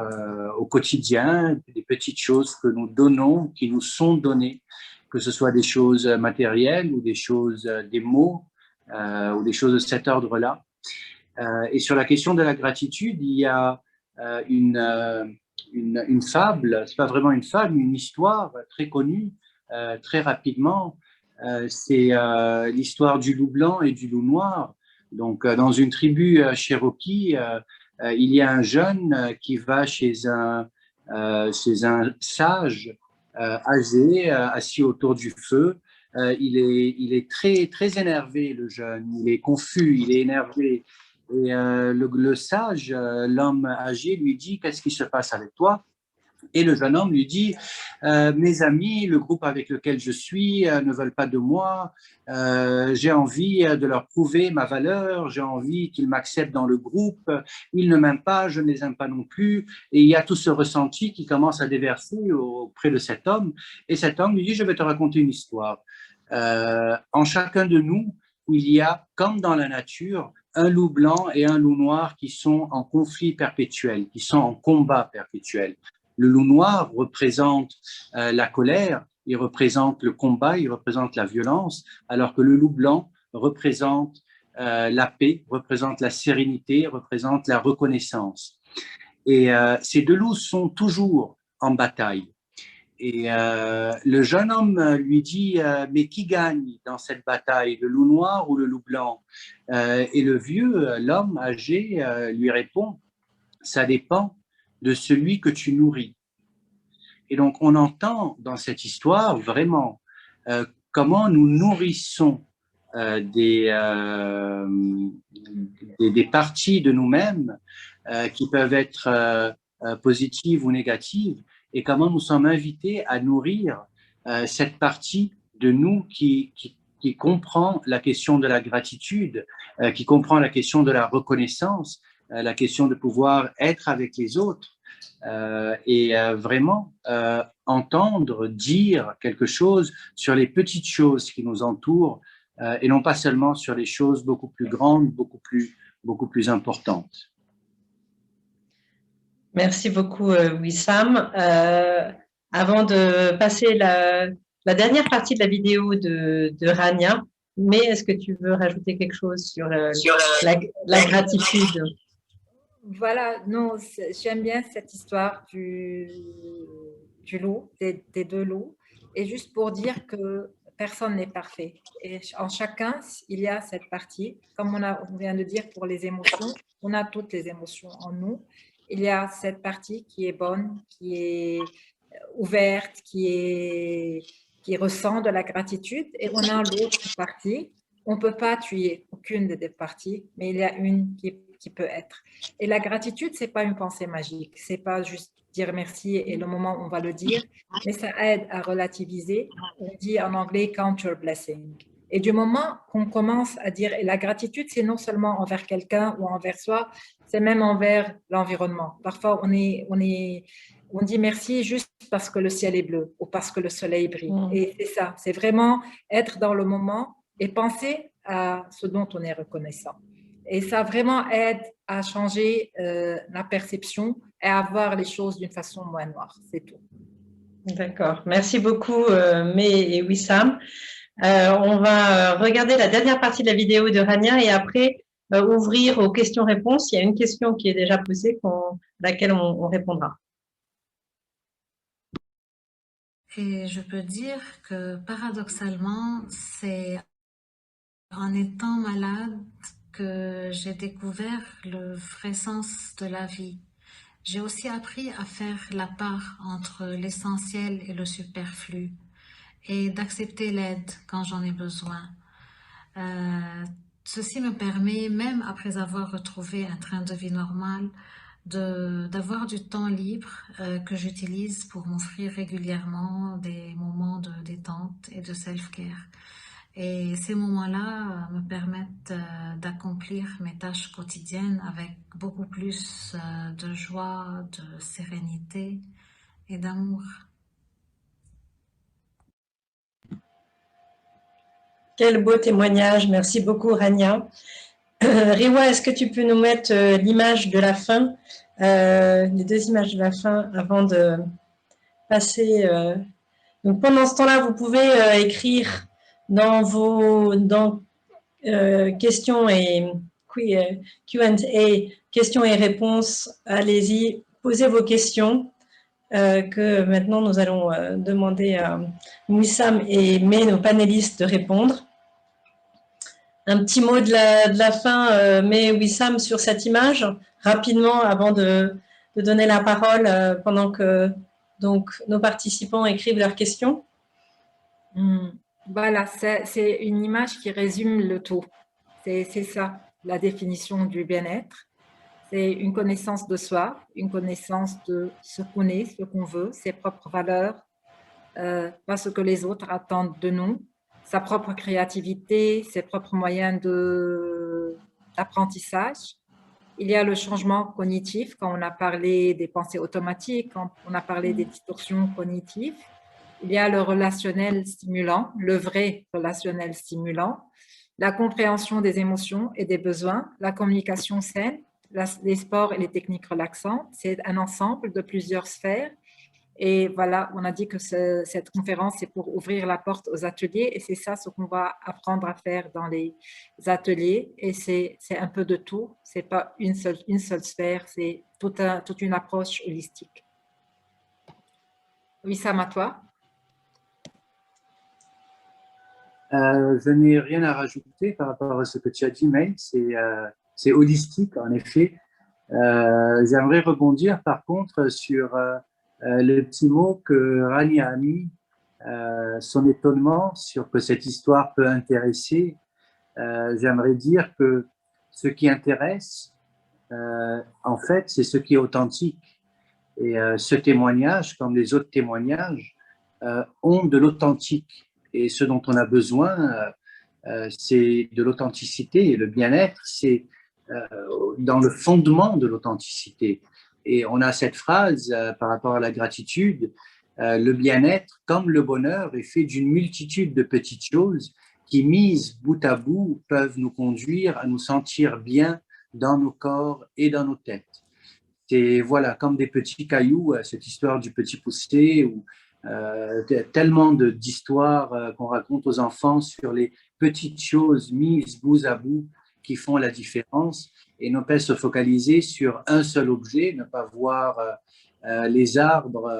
au quotidien, des petites choses que nous donnons, qui nous sont données, que ce soit des choses matérielles ou des choses, des mots ou des choses de cet ordre-là. Et sur la question de la gratitude, il y a une fable, c'est pas vraiment une fable, une histoire très connue, très rapidement. C'est l'histoire du loup blanc et du loup noir. Donc, dans une tribu Cherokee, il y a un jeune qui va chez un sage âgé, assis autour du feu. Il est très, très énervé, le jeune. Il est confus, il est énervé. Et le sage, l'homme âgé, lui dit « Qu'est-ce qui se passe avec toi ?» Et le jeune homme lui dit mes amis, le groupe avec lequel je suis ne veulent pas de moi. J'ai envie de leur prouver ma valeur. J'ai envie qu'ils m'acceptent dans le groupe. Ils ne m'aiment pas, je ne les aime pas non plus. Et il y a tout ce ressenti qui commence à déverser auprès de cet homme. Et cet homme lui dit je vais te raconter une histoire. En chacun de nous, il y a, comme dans la nature, un loup blanc et un loup noir qui sont en conflit perpétuel, qui sont en combat perpétuel. Le loup noir représente la colère, il représente le combat, il représente la violence, alors que le loup blanc représente la paix, représente la sérénité, représente la reconnaissance. Et ces deux loups sont toujours en bataille. Et le jeune homme lui dit mais qui gagne dans cette bataille, le loup noir ou le loup blanc? Et le vieux, l'homme âgé, lui répond ça dépend de celui que tu nourris. Et donc, on entend dans cette histoire vraiment comment nous nourrissons des parties de nous-mêmes qui peuvent être positives ou négatives, et comment nous sommes invités à nourrir cette partie de nous qui comprend la question de la gratitude, qui comprend la question de la reconnaissance, la question de pouvoir être avec les autres et vraiment entendre, dire quelque chose sur les petites choses qui nous entourent et non pas seulement sur les choses beaucoup plus grandes, beaucoup beaucoup plus importante. Merci beaucoup, Wissam. Avant de passer la dernière partie de la vidéo de Rania, mais est-ce que tu veux rajouter quelque chose sur la gratitude? Voilà, non, j'aime bien cette histoire du loup, des deux loups. Et juste pour dire que personne n'est parfait. Et en chacun, il y a cette partie. Comme on vient de dire pour les émotions, on a toutes les émotions en nous. Il y a cette partie qui est bonne, qui est ouverte, qui ressent de la gratitude. Et on a l'autre partie. On ne peut pas tuer aucune des deux parties, mais il y a une qui peut être. Et la gratitude, ce n'est pas une pensée magique. Ce n'est pas juste dire merci et le moment où on va le dire, mais ça aide à relativiser. On dit en anglais « count your blessing ». Et du moment qu'on commence à dire, et la gratitude, c'est non seulement envers quelqu'un ou envers soi, c'est même envers l'environnement. Parfois, on dit merci juste parce que le ciel est bleu ou parce que le soleil brille. Et c'est ça, c'est vraiment être dans le moment et penser à ce dont on est reconnaissant. Et ça vraiment aide à changer la perception et à voir les choses d'une façon moins noire, c'est tout. D'accord, merci beaucoup May et Wissam. On va regarder la dernière partie de la vidéo de Rania et après ouvrir aux questions-réponses. Il y a une question qui est déjà posée, à laquelle on répondra. Et je peux dire que paradoxalement, c'est en étant malade que j'ai découvert le vrai sens de la vie. J'ai aussi appris à faire la part entre l'essentiel et le superflu et d'accepter l'aide quand j'en ai besoin. Ceci me permet, même après avoir retrouvé un train de vie normal, d'avoir du temps libre que j'utilise pour m'offrir régulièrement des moments de détente et de self-care. Et ces moments-là me permettent d'accomplir mes tâches quotidiennes avec beaucoup plus de joie, de sérénité et d'amour. Quel beau témoignage, merci beaucoup Rania. Riwa, est-ce que tu peux nous mettre l'image de la fin, les deux images de la fin avant de passer. Donc pendant ce temps-là, vous pouvez écrire dans vos questions et Q&A, questions et réponses. Allez-y, posez vos questions que maintenant nous allons demander à Wissam et May, nos panélistes, de répondre. Un petit mot de la fin, May et Wissam, sur cette image, rapidement, avant de donner la parole pendant que donc, nos participants écrivent leurs questions. Voilà, c'est une image qui résume le tout. C'est ça, la définition du bien-être. C'est une connaissance de soi, une connaissance de ce qu'on est, ce qu'on veut, ses propres valeurs, pas ce que les autres attendent de nous, sa propre créativité, ses propres moyens d'apprentissage. Il y a le changement cognitif, quand on a parlé des pensées automatiques, quand on a parlé des distorsions cognitives. Il y a le relationnel stimulant, le vrai relationnel stimulant, la compréhension des émotions et des besoins, la communication saine, les sports et les techniques relaxantes. C'est un ensemble de plusieurs sphères. Et voilà, on a dit que cette conférence, c'est pour ouvrir la porte aux ateliers et c'est ça ce qu'on va apprendre à faire dans les ateliers. Et c'est un peu de tout, c'est pas une seule sphère, c'est toute une approche holistique. Wissam, à toi. Je n'ai rien à rajouter par rapport à ce que tu as dit, May. C'est holistique, en effet. J'aimerais rebondir, par contre, sur le petit mot que Rania a mis, son étonnement sur que cette histoire peut intéresser. J'aimerais dire que ce qui intéresse, en fait, c'est ce qui est authentique. Et ce témoignage, comme les autres témoignages, ont de l'authentique. Et ce dont on a besoin, c'est de l'authenticité. Et le bien-être, c'est dans le fondement de l'authenticité. Et on a cette phrase par rapport à la gratitude, le bien-être, comme le bonheur, est fait d'une multitude de petites choses qui, mises bout à bout, peuvent nous conduire à nous sentir bien dans nos corps et dans nos têtes. C'est voilà, comme des petits cailloux, cette histoire du petit poussé, ou tellement d'histoires qu'on raconte aux enfants sur les petites choses mises bout à bout qui font la différence, et ne pas se focaliser sur un seul objet, ne pas voir les arbres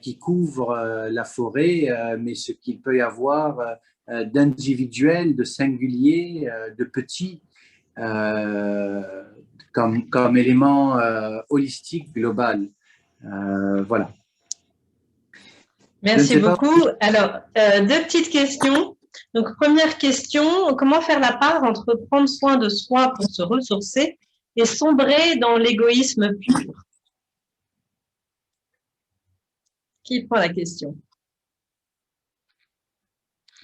qui couvrent la forêt, mais ce qu'il peut y avoir d'individuel, de singulier, de petit, comme élément holistique global. Voilà. Merci beaucoup. Alors, deux petites questions. Donc, première question, comment faire la part entre prendre soin de soi pour se ressourcer et sombrer dans l'égoïsme pur? Qui prend la question?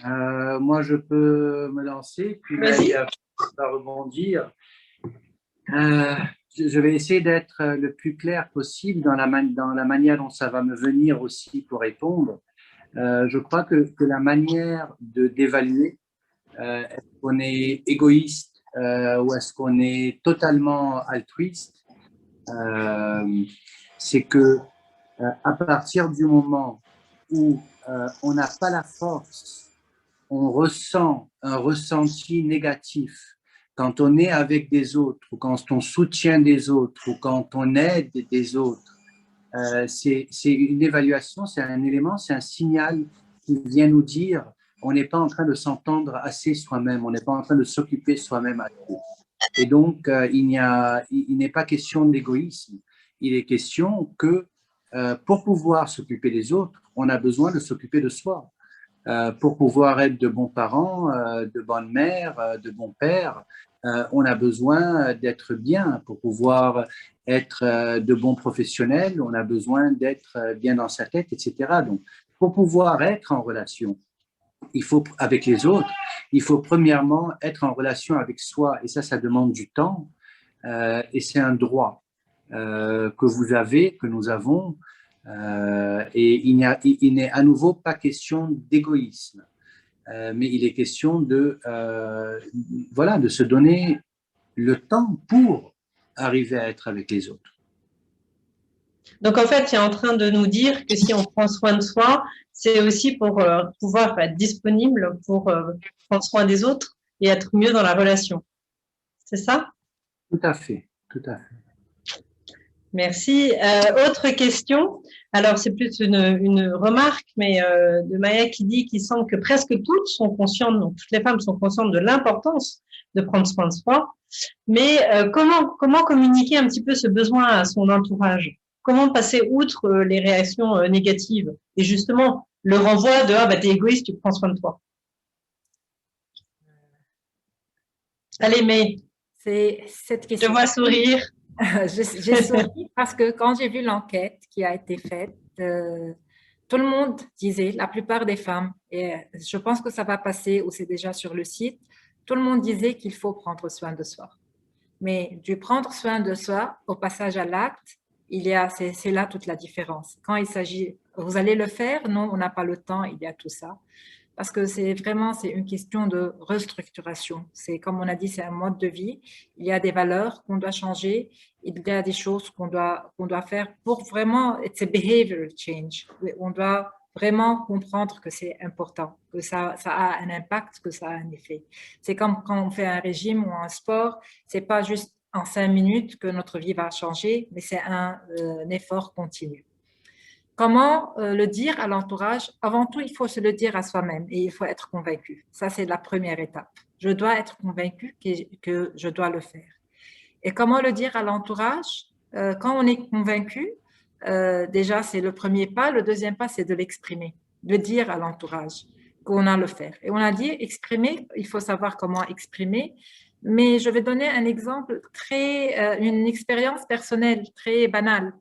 Moi, je peux me lancer, puis Maria va rebondir. Je vais essayer d'être le plus clair possible dans la manière dont ça va me venir aussi pour répondre. Je crois que la manière d'évaluer, est-ce qu'on est égoïste ou est-ce qu'on est totalement altruiste, c'est que à partir du moment où on n'a pas la force, on ressent un ressenti négatif quand on est avec des autres, ou quand on soutient des autres, ou quand on aide des autres. C'est une évaluation, c'est un élément, c'est un signal qui vient nous dire on n'est pas en train de s'entendre assez soi-même, on n'est pas en train de s'occuper soi-même assez. Et donc, il n'est pas question d'égoïsme, il est question que pour pouvoir s'occuper des autres, on a besoin de s'occuper de soi. Pour pouvoir être de bons parents, de bonnes mères, de bons pères, on a besoin d'être bien. Pour pouvoir être de bons professionnels, on a besoin d'être bien dans sa tête, etc. Donc, pour pouvoir être en relation avec les autres, il faut premièrement être en relation avec soi. Et ça demande du temps. Et c'est un droit que vous avez, que nous avons. Et il n'est à nouveau pas question d'égoïsme, mais il est question de se donner le temps pour arriver à être avec les autres. Donc, en fait, tu es en train de nous dire que si on prend soin de soi, c'est aussi pour pouvoir être disponible pour prendre soin des autres et être mieux dans la relation. C'est ça? Tout à fait, tout à fait. Merci. Autre question. Alors, c'est plus une remarque, mais de Maya qui dit qu'il semble que presque toutes sont conscientes, donc toutes les femmes sont conscientes de l'importance de prendre soin de soi. Mais comment communiquer un petit peu ce besoin à son entourage? Comment passer outre les réactions négatives et justement le renvoi de « Ah, bah, t'es égoïste, tu prends soin de toi ». Allez, mais c'est cette question. Je vois sourire. J'ai souri parce que quand j'ai vu l'enquête qui a été faite, tout le monde disait, la plupart des femmes, et je pense que ça va passer ou c'est déjà sur le site, tout le monde disait qu'il faut prendre soin de soi. Mais du prendre soin de soi au passage à l'acte, c'est là toute la différence. Quand il s'agit, vous allez le faire, non, on n'a pas le temps, il y a tout ça. Parce que c'est une question de restructuration. C'est comme on a dit, c'est un mode de vie. Il y a des valeurs qu'on doit changer. Il y a des choses qu'on doit faire pour vraiment, it's a behavioral change. On doit vraiment comprendre que c'est important, que ça a un impact, que ça a un effet. C'est comme quand on fait un régime ou un sport, c'est pas juste en 5 minutes que notre vie va changer, mais c'est un effort continu. Comment le dire à l'entourage? Avant tout, il faut se le dire à soi-même et il faut être convaincu. Ça, c'est la première étape. Je dois être convaincu que je dois le faire. Et comment le dire à l'entourage? Quand on est convaincu, déjà, c'est le premier pas. Le deuxième pas, c'est de l'exprimer, de dire à l'entourage qu'on a le faire. Et on a dit exprimer, il faut savoir comment exprimer. Mais je vais donner un exemple une expérience personnelle très banale.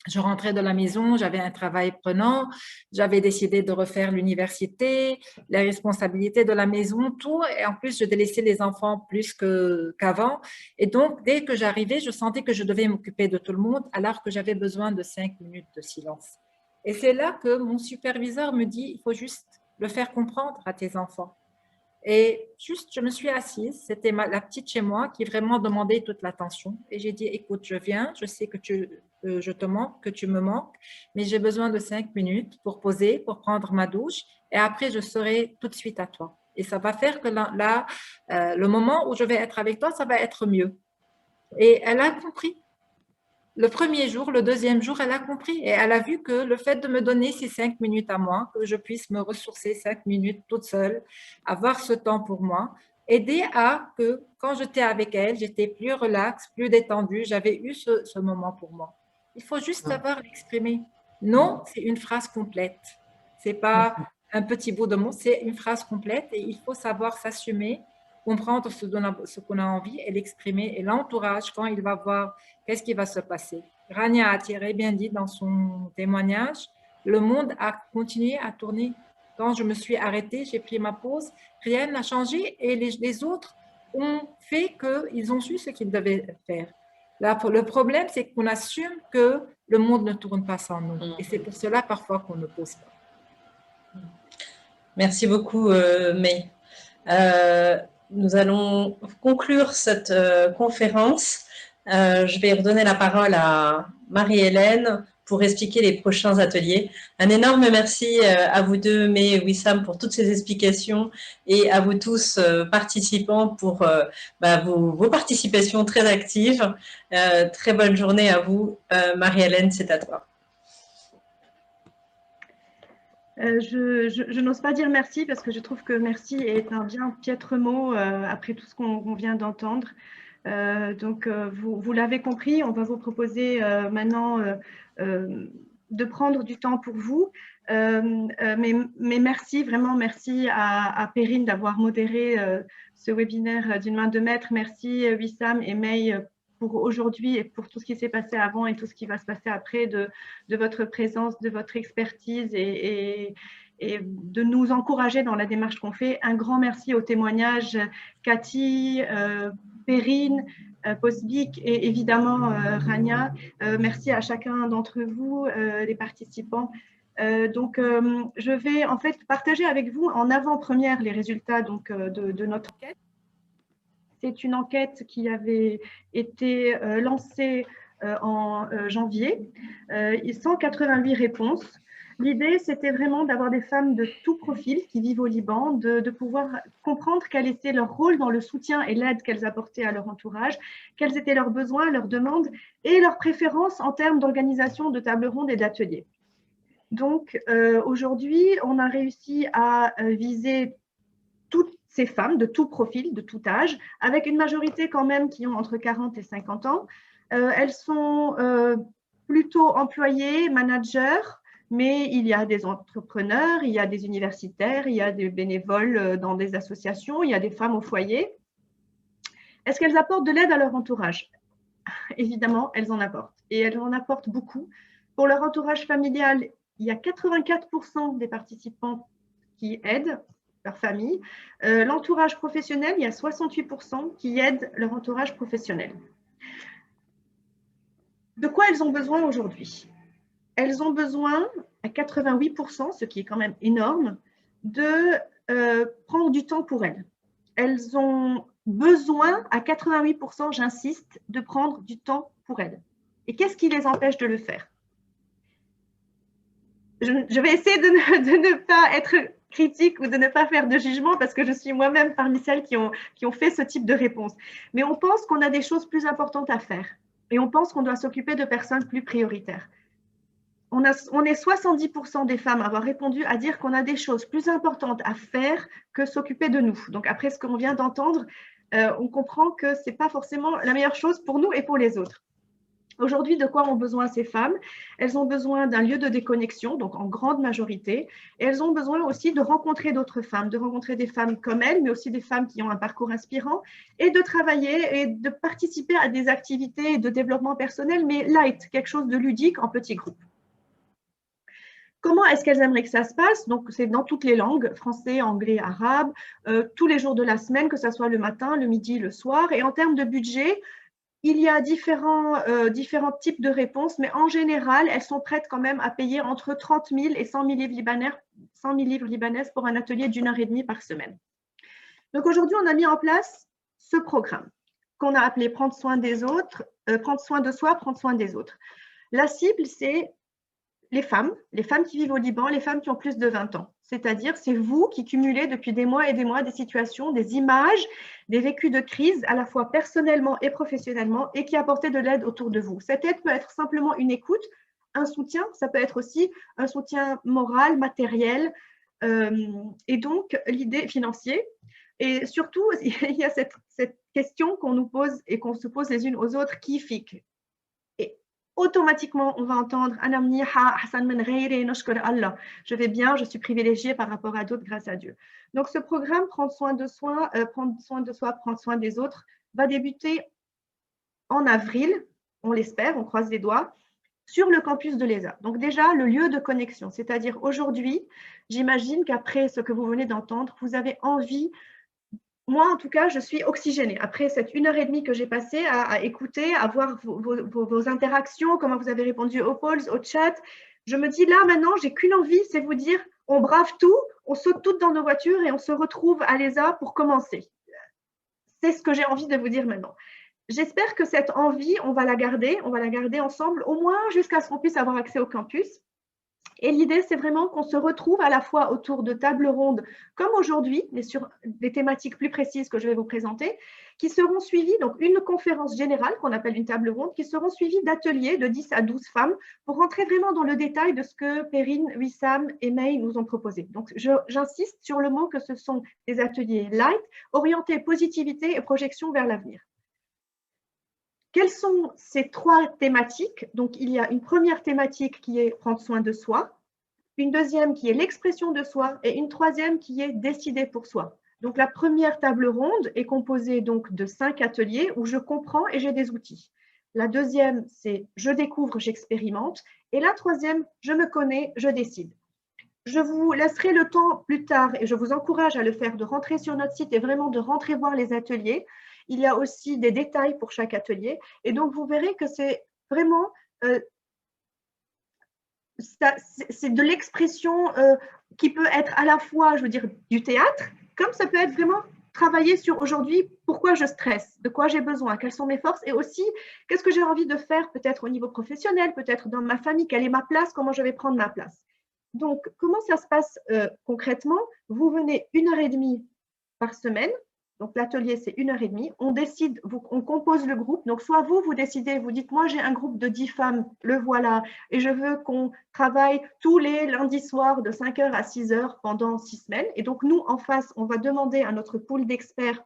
Je rentrais de la maison, j'avais un travail prenant, j'avais décidé de refaire l'université, les responsabilités de la maison, tout. Et en plus, je délaissais les enfants plus qu'avant. Et donc, dès que j'arrivais, je sentais que je devais m'occuper de tout le monde alors que j'avais besoin de 5 minutes de silence. Et c'est là que mon superviseur me dit, il faut juste le faire comprendre à tes enfants. Et juste, je me suis assise, c'était la petite chez moi qui vraiment demandait toute l'attention. Et j'ai dit, écoute, je viens, je sais que je te manque, que tu me manques, mais j'ai besoin de 5 minutes pour poser, pour prendre ma douche, et après, je serai tout de suite à toi. Et ça va faire que le moment où je vais être avec toi, ça va être mieux. Et elle a compris. Le premier jour, le deuxième jour, elle a compris et elle a vu que le fait de me donner ces 5 minutes à moi, que je puisse me ressourcer 5 minutes toute seule, avoir ce temps pour moi, aider à que quand j'étais avec elle, j'étais plus relaxe, plus détendue, j'avais eu ce moment pour moi. Il faut juste savoir l'exprimer. Non, c'est une phrase complète. C'est pas un petit bout de mot, c'est une phrase complète et il faut savoir s'assumer, comprendre ce qu'on a envie et l'exprimer. Et l'entourage, quand il va voir qu'est-ce qui va se passer. Rania a très bien dit dans son témoignage, le monde a continué à tourner. Quand je me suis arrêtée, j'ai pris ma pause, rien n'a changé et les autres ont fait qu'ils ont su ce qu'ils devaient faire. Là, le problème, c'est qu'on assume que le monde ne tourne pas sans nous. Et c'est pour cela parfois qu'on ne pose pas. Merci beaucoup, May. Nous allons conclure cette conférence. Je vais redonner la parole à Marie-Hélène pour expliquer les prochains ateliers. Un énorme merci à vous deux, May et Wissam, pour toutes ces explications et à vous tous participants pour vos participations très actives. Très bonne journée à vous. Marie-Hélène, c'est à toi. Je n'ose pas dire merci parce que je trouve que merci est un bien piètre mot après tout ce qu'on vient d'entendre. Donc, vous l'avez compris, on va vous proposer maintenant de prendre du temps pour vous. Mais merci, vraiment merci à Perrine d'avoir modéré ce webinaire d'une main de maître. Merci Wissam et May pour aujourd'hui et pour tout ce qui s'est passé avant et tout ce qui va se passer après, de votre présence, de votre expertise et de nous encourager dans la démarche qu'on fait. Un grand merci aux témoignages, Cathy, Perrine, Posbic et évidemment Rania. Merci à chacun d'entre vous, les participants. Donc, je vais en fait partager avec vous en avant-première les résultats donc, de notre enquête. C'est une enquête qui avait été lancée en janvier. 188 réponses. L'idée, c'était vraiment d'avoir des femmes de tout profil qui vivent au Liban, de pouvoir comprendre quel était leur rôle dans le soutien et l'aide qu'elles apportaient à leur entourage, quels étaient leurs besoins, leurs demandes et leurs préférences en termes d'organisation de tables rondes et d'ateliers. Donc, aujourd'hui, on a réussi à viser toutes ces femmes de tout profil, de tout âge, avec une majorité quand même qui ont entre 40 et 50 ans. Elles sont plutôt employées, managers, mais il y a des entrepreneurs, il y a des universitaires, il y a des bénévoles dans des associations, il y a des femmes au foyer. Est-ce qu'elles apportent de l'aide à leur entourage? Évidemment, elles en apportent. Et elles en apportent beaucoup. Pour leur entourage familial, il y a 84% des participants qui aident leur famille. L'entourage professionnel, il y a 68% qui aident leur entourage professionnel. De quoi elles ont besoin aujourd'hui? Elles ont besoin, à 88%, ce qui est quand même énorme, de prendre du temps pour elles. Elles ont besoin, à 88%, j'insiste, de prendre du temps pour elles. Et qu'est-ce qui les empêche de le faire? Je vais essayer de ne pas être critique ou de ne pas faire de jugement parce que je suis moi-même parmi celles qui ont fait ce type de réponse. Mais on pense qu'on a des choses plus importantes à faire et on pense qu'on doit s'occuper de personnes plus prioritaires. On est 70% des femmes à avoir répondu à dire qu'on a des choses plus importantes à faire que s'occuper de nous. Donc après ce qu'on vient d'entendre, on comprend que ce n'est pas forcément la meilleure chose pour nous et pour les autres. Aujourd'hui, de quoi ont besoin ces femmes? Elles ont besoin d'un lieu de déconnexion, donc en grande majorité, et elles ont besoin aussi de rencontrer d'autres femmes, de rencontrer des femmes comme elles, mais aussi des femmes qui ont un parcours inspirant, et de travailler et de participer à des activités de développement personnel, mais light, quelque chose de ludique en petits groupes. Comment est-ce qu'elles aimeraient que ça se passe? Donc, c'est dans toutes les langues, français, anglais, arabe, tous les jours de la semaine, que ce soit le matin, le midi, le soir. Et en termes de budget, il y a différents types de réponses, mais en général, elles sont prêtes quand même à payer entre 30 000 et 100 000 livres libanaises pour un atelier d'1 heure et demie par semaine. Donc aujourd'hui, on a mis en place ce programme qu'on a appelé Prendre soin des autres, prendre soin de soi, prendre soin des autres. La cible, c'est les femmes qui vivent au Liban, les femmes qui ont plus de 20 ans. C'est-à-dire, c'est vous qui cumulez depuis des mois et des mois des situations, des images, des vécus de crise, à la fois personnellement et professionnellement, et qui apportez de l'aide autour de vous. Cette aide peut être simplement une écoute, un soutien, ça peut être aussi un soutien moral, matériel, et donc l'idée financière. Et surtout, il y a cette question qu'on nous pose et qu'on se pose les unes aux autres, qui fique. Et automatiquement, on va entendre je vais bien, je suis privilégiée par rapport à d'autres grâce à Dieu. Donc ce programme, prendre soin de soi, prendre soin des autres, va débuter en avril, on l'espère, on croise les doigts, sur le campus de l'ESA. Donc déjà, le lieu de connexion, c'est-à-dire aujourd'hui, j'imagine qu'après ce que vous venez d'entendre, vous avez envie, moi en tout cas, je suis oxygénée. Après cette 1h30 que j'ai passée à écouter, à voir vos interactions, comment vous avez répondu aux polls, au chat, je me dis là maintenant, j'ai qu'une envie, c'est vous dire, on brave tout, on saute toutes dans nos voitures et on se retrouve à l'ESA pour commencer. C'est ce que j'ai envie de vous dire maintenant. J'espère que cette envie, on va la garder ensemble, au moins jusqu'à ce qu'on puisse avoir accès au campus. Et l'idée, c'est vraiment qu'on se retrouve à la fois autour de tables rondes, comme aujourd'hui, mais sur des thématiques plus précises que je vais vous présenter, qui seront suivies, donc une conférence générale qu'on appelle une table ronde, qui seront suivies d'ateliers de 10 à 12 femmes pour rentrer vraiment dans le détail de ce que Perrine, Wissam et May nous ont proposé. Donc, j'insiste sur le mot que ce sont des ateliers light, orientés positivité et projection vers l'avenir. Quelles sont ces 3 thématiques? Donc, il y a une première thématique qui est prendre soin de soi, une deuxième qui est l'expression de soi et une troisième qui est décider pour soi. Donc, la première table ronde est composée donc de 5 ateliers où je comprends et j'ai des outils. La deuxième, c'est je découvre, j'expérimente. Et la troisième, je me connais, je décide. Je vous laisserai le temps plus tard et je vous encourage à le faire, de rentrer sur notre site et vraiment de rentrer voir les ateliers. Il y a aussi des détails pour chaque atelier. Et donc, vous verrez que c'est vraiment c'est de l'expression qui peut être à la fois, je veux dire, du théâtre, comme ça peut être vraiment travailler sur aujourd'hui, pourquoi je stresse, de quoi j'ai besoin, quelles sont mes forces, et aussi, qu'est-ce que j'ai envie de faire, peut-être au niveau professionnel, peut-être dans ma famille, quelle est ma place, comment je vais prendre ma place. Donc, comment ça se passe concrètement? Vous venez 1h30 par semaine. Donc, l'atelier, c'est 1h30. On décide, on compose le groupe. Donc, soit vous décidez, vous dites, moi, j'ai un groupe de 10 femmes, le voilà, et je veux qu'on travaille tous les lundis soirs de 5h à 6h pendant 6 semaines. Et donc, nous, en face, on va demander à notre pool d'experts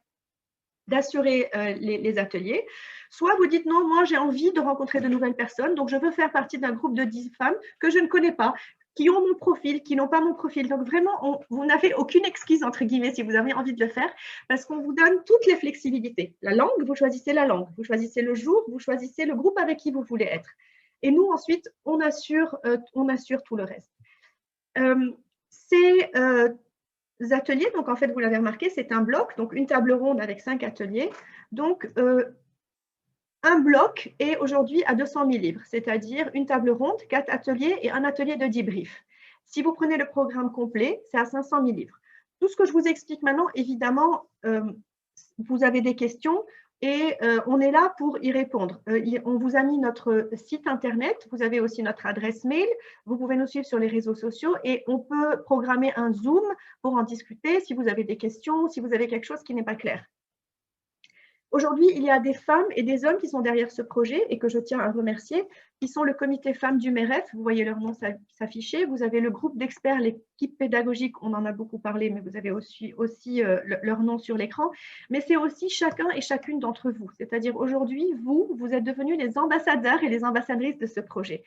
d'assurer les ateliers. Soit vous dites, non, moi, j'ai envie de rencontrer de nouvelles personnes, donc je veux faire partie d'un groupe de 10 femmes que je ne connais pas, qui ont mon profil, qui n'ont pas mon profil. Donc vraiment, vous n'avez aucune excuse, entre guillemets, si vous avez envie de le faire, parce qu'on vous donne toutes les flexibilités. La langue, vous choisissez la langue. Vous choisissez le jour, vous choisissez le groupe avec qui vous voulez être. Et nous, ensuite, on assure tout le reste. Ces ateliers, donc en fait, vous l'avez remarqué, c'est un bloc, donc une table ronde avec 5 ateliers. Donc, un bloc est aujourd'hui à 200 000 livres, c'est-à-dire une table ronde, 4 ateliers et un atelier de debrief. Si vous prenez le programme complet, c'est à 500 000 livres. Tout ce que je vous explique maintenant, évidemment, vous avez des questions et on est là pour y répondre. On vous a mis notre site internet, vous avez aussi notre adresse mail, vous pouvez nous suivre sur les réseaux sociaux et on peut programmer un Zoom pour en discuter si vous avez des questions, si vous avez quelque chose qui n'est pas clair. Aujourd'hui, il y a des femmes et des hommes qui sont derrière ce projet et que je tiens à remercier, qui sont le comité femmes du MEREF, vous voyez leur nom s'afficher, vous avez le groupe d'experts, l'équipe pédagogique, on en a beaucoup parlé, mais vous avez aussi leur nom sur l'écran, mais c'est aussi chacun et chacune d'entre vous, c'est-à-dire aujourd'hui, vous êtes devenus les ambassadeurs et les ambassadrices de ce projet.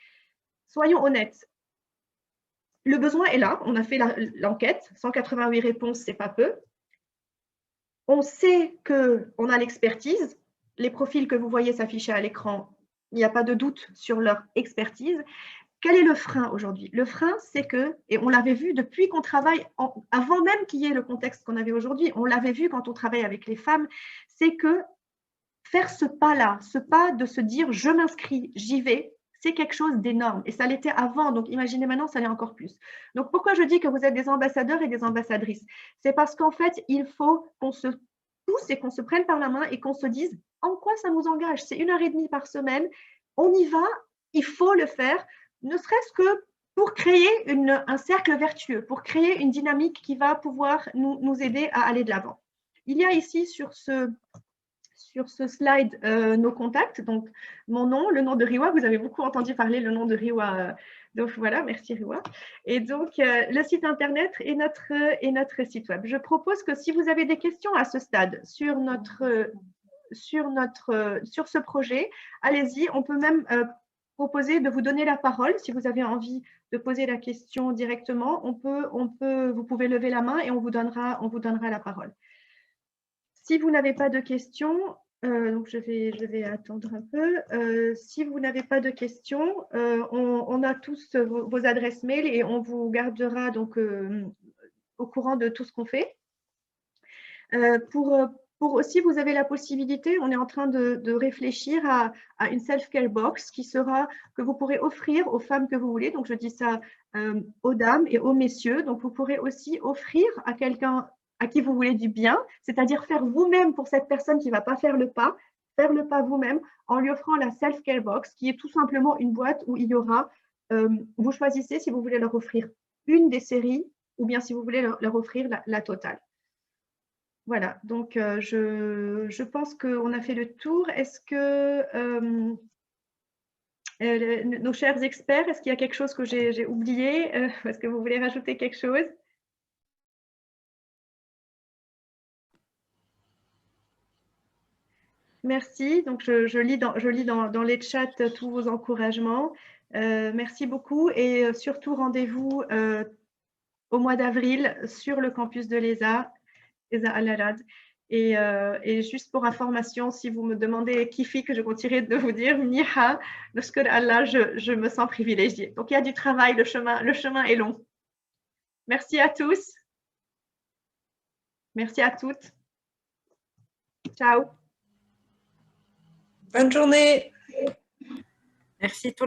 Soyons honnêtes, le besoin est là, on a fait l'enquête, 188 réponses, c'est pas peu. On sait qu'on a l'expertise, les profils que vous voyez s'afficher à l'écran, il n'y a pas de doute sur leur expertise. Quel est le frein aujourd'hui? Le frein, c'est que, et on l'avait vu depuis qu'on travaille, avant même qu'il y ait le contexte qu'on avait aujourd'hui, on l'avait vu quand on travaille avec les femmes, c'est que faire ce pas-là, ce pas de se dire « je m'inscris, j'y vais », c'est quelque chose d'énorme. Et ça l'était avant, donc imaginez maintenant, ça l'est encore plus. Donc, pourquoi je dis que vous êtes des ambassadeurs et des ambassadrices? C'est parce qu'en fait, il faut qu'on se pousse et qu'on se prenne par la main et qu'on se dise en quoi ça nous engage. C'est 1h30 par semaine, on y va, il faut le faire, ne serait-ce que pour créer un cercle vertueux, pour créer une dynamique qui va pouvoir nous aider à aller de l'avant. Il y a ici sur ce slide nos contacts, donc mon nom, le nom de Riwa, vous avez beaucoup entendu parler le nom de Riwa, donc voilà, merci Riwa. Et donc le site internet et notre site web. Je propose que si vous avez des questions à ce stade sur ce projet, allez-y, on peut même proposer de vous donner la parole si vous avez envie de poser la question directement. Vous pouvez lever la main et on vous donnera la parole. Si vous n'avez pas de questions, donc je vais attendre un peu. Si vous n'avez pas de questions, on a tous vos adresses mail et on vous gardera donc au courant de tout ce qu'on fait. Pour aussi, vous avez la possibilité, on est en train de réfléchir à une self-care box que vous pourrez offrir aux femmes que vous voulez. Donc, je dis ça aux dames et aux messieurs. Donc, vous pourrez aussi offrir à quelqu'un à qui vous voulez du bien, c'est-à-dire faire vous-même pour cette personne qui ne va pas faire le pas vous-même en lui offrant la self-care box, qui est tout simplement une boîte où il y aura, vous choisissez si vous voulez leur offrir une des séries ou bien si vous voulez leur offrir la totale. Voilà, donc je pense qu'on a fait le tour. Est-ce que nos chers experts, est-ce qu'il y a quelque chose que j'ai oublié? Est-ce que vous voulez rajouter quelque chose? Merci. Donc, je lis dans les chats tous vos encouragements. Merci beaucoup et surtout rendez-vous au mois d'avril sur le campus de l'ESA Al-Arad. Et juste pour information, si vous me demandez Kifi, que je continuerai de vous dire Miha, Nashkur Allah, je me sens privilégiée. Donc il y a du travail, le chemin est long. Merci à tous. Merci à toutes. Ciao. Bonne journée. Merci tout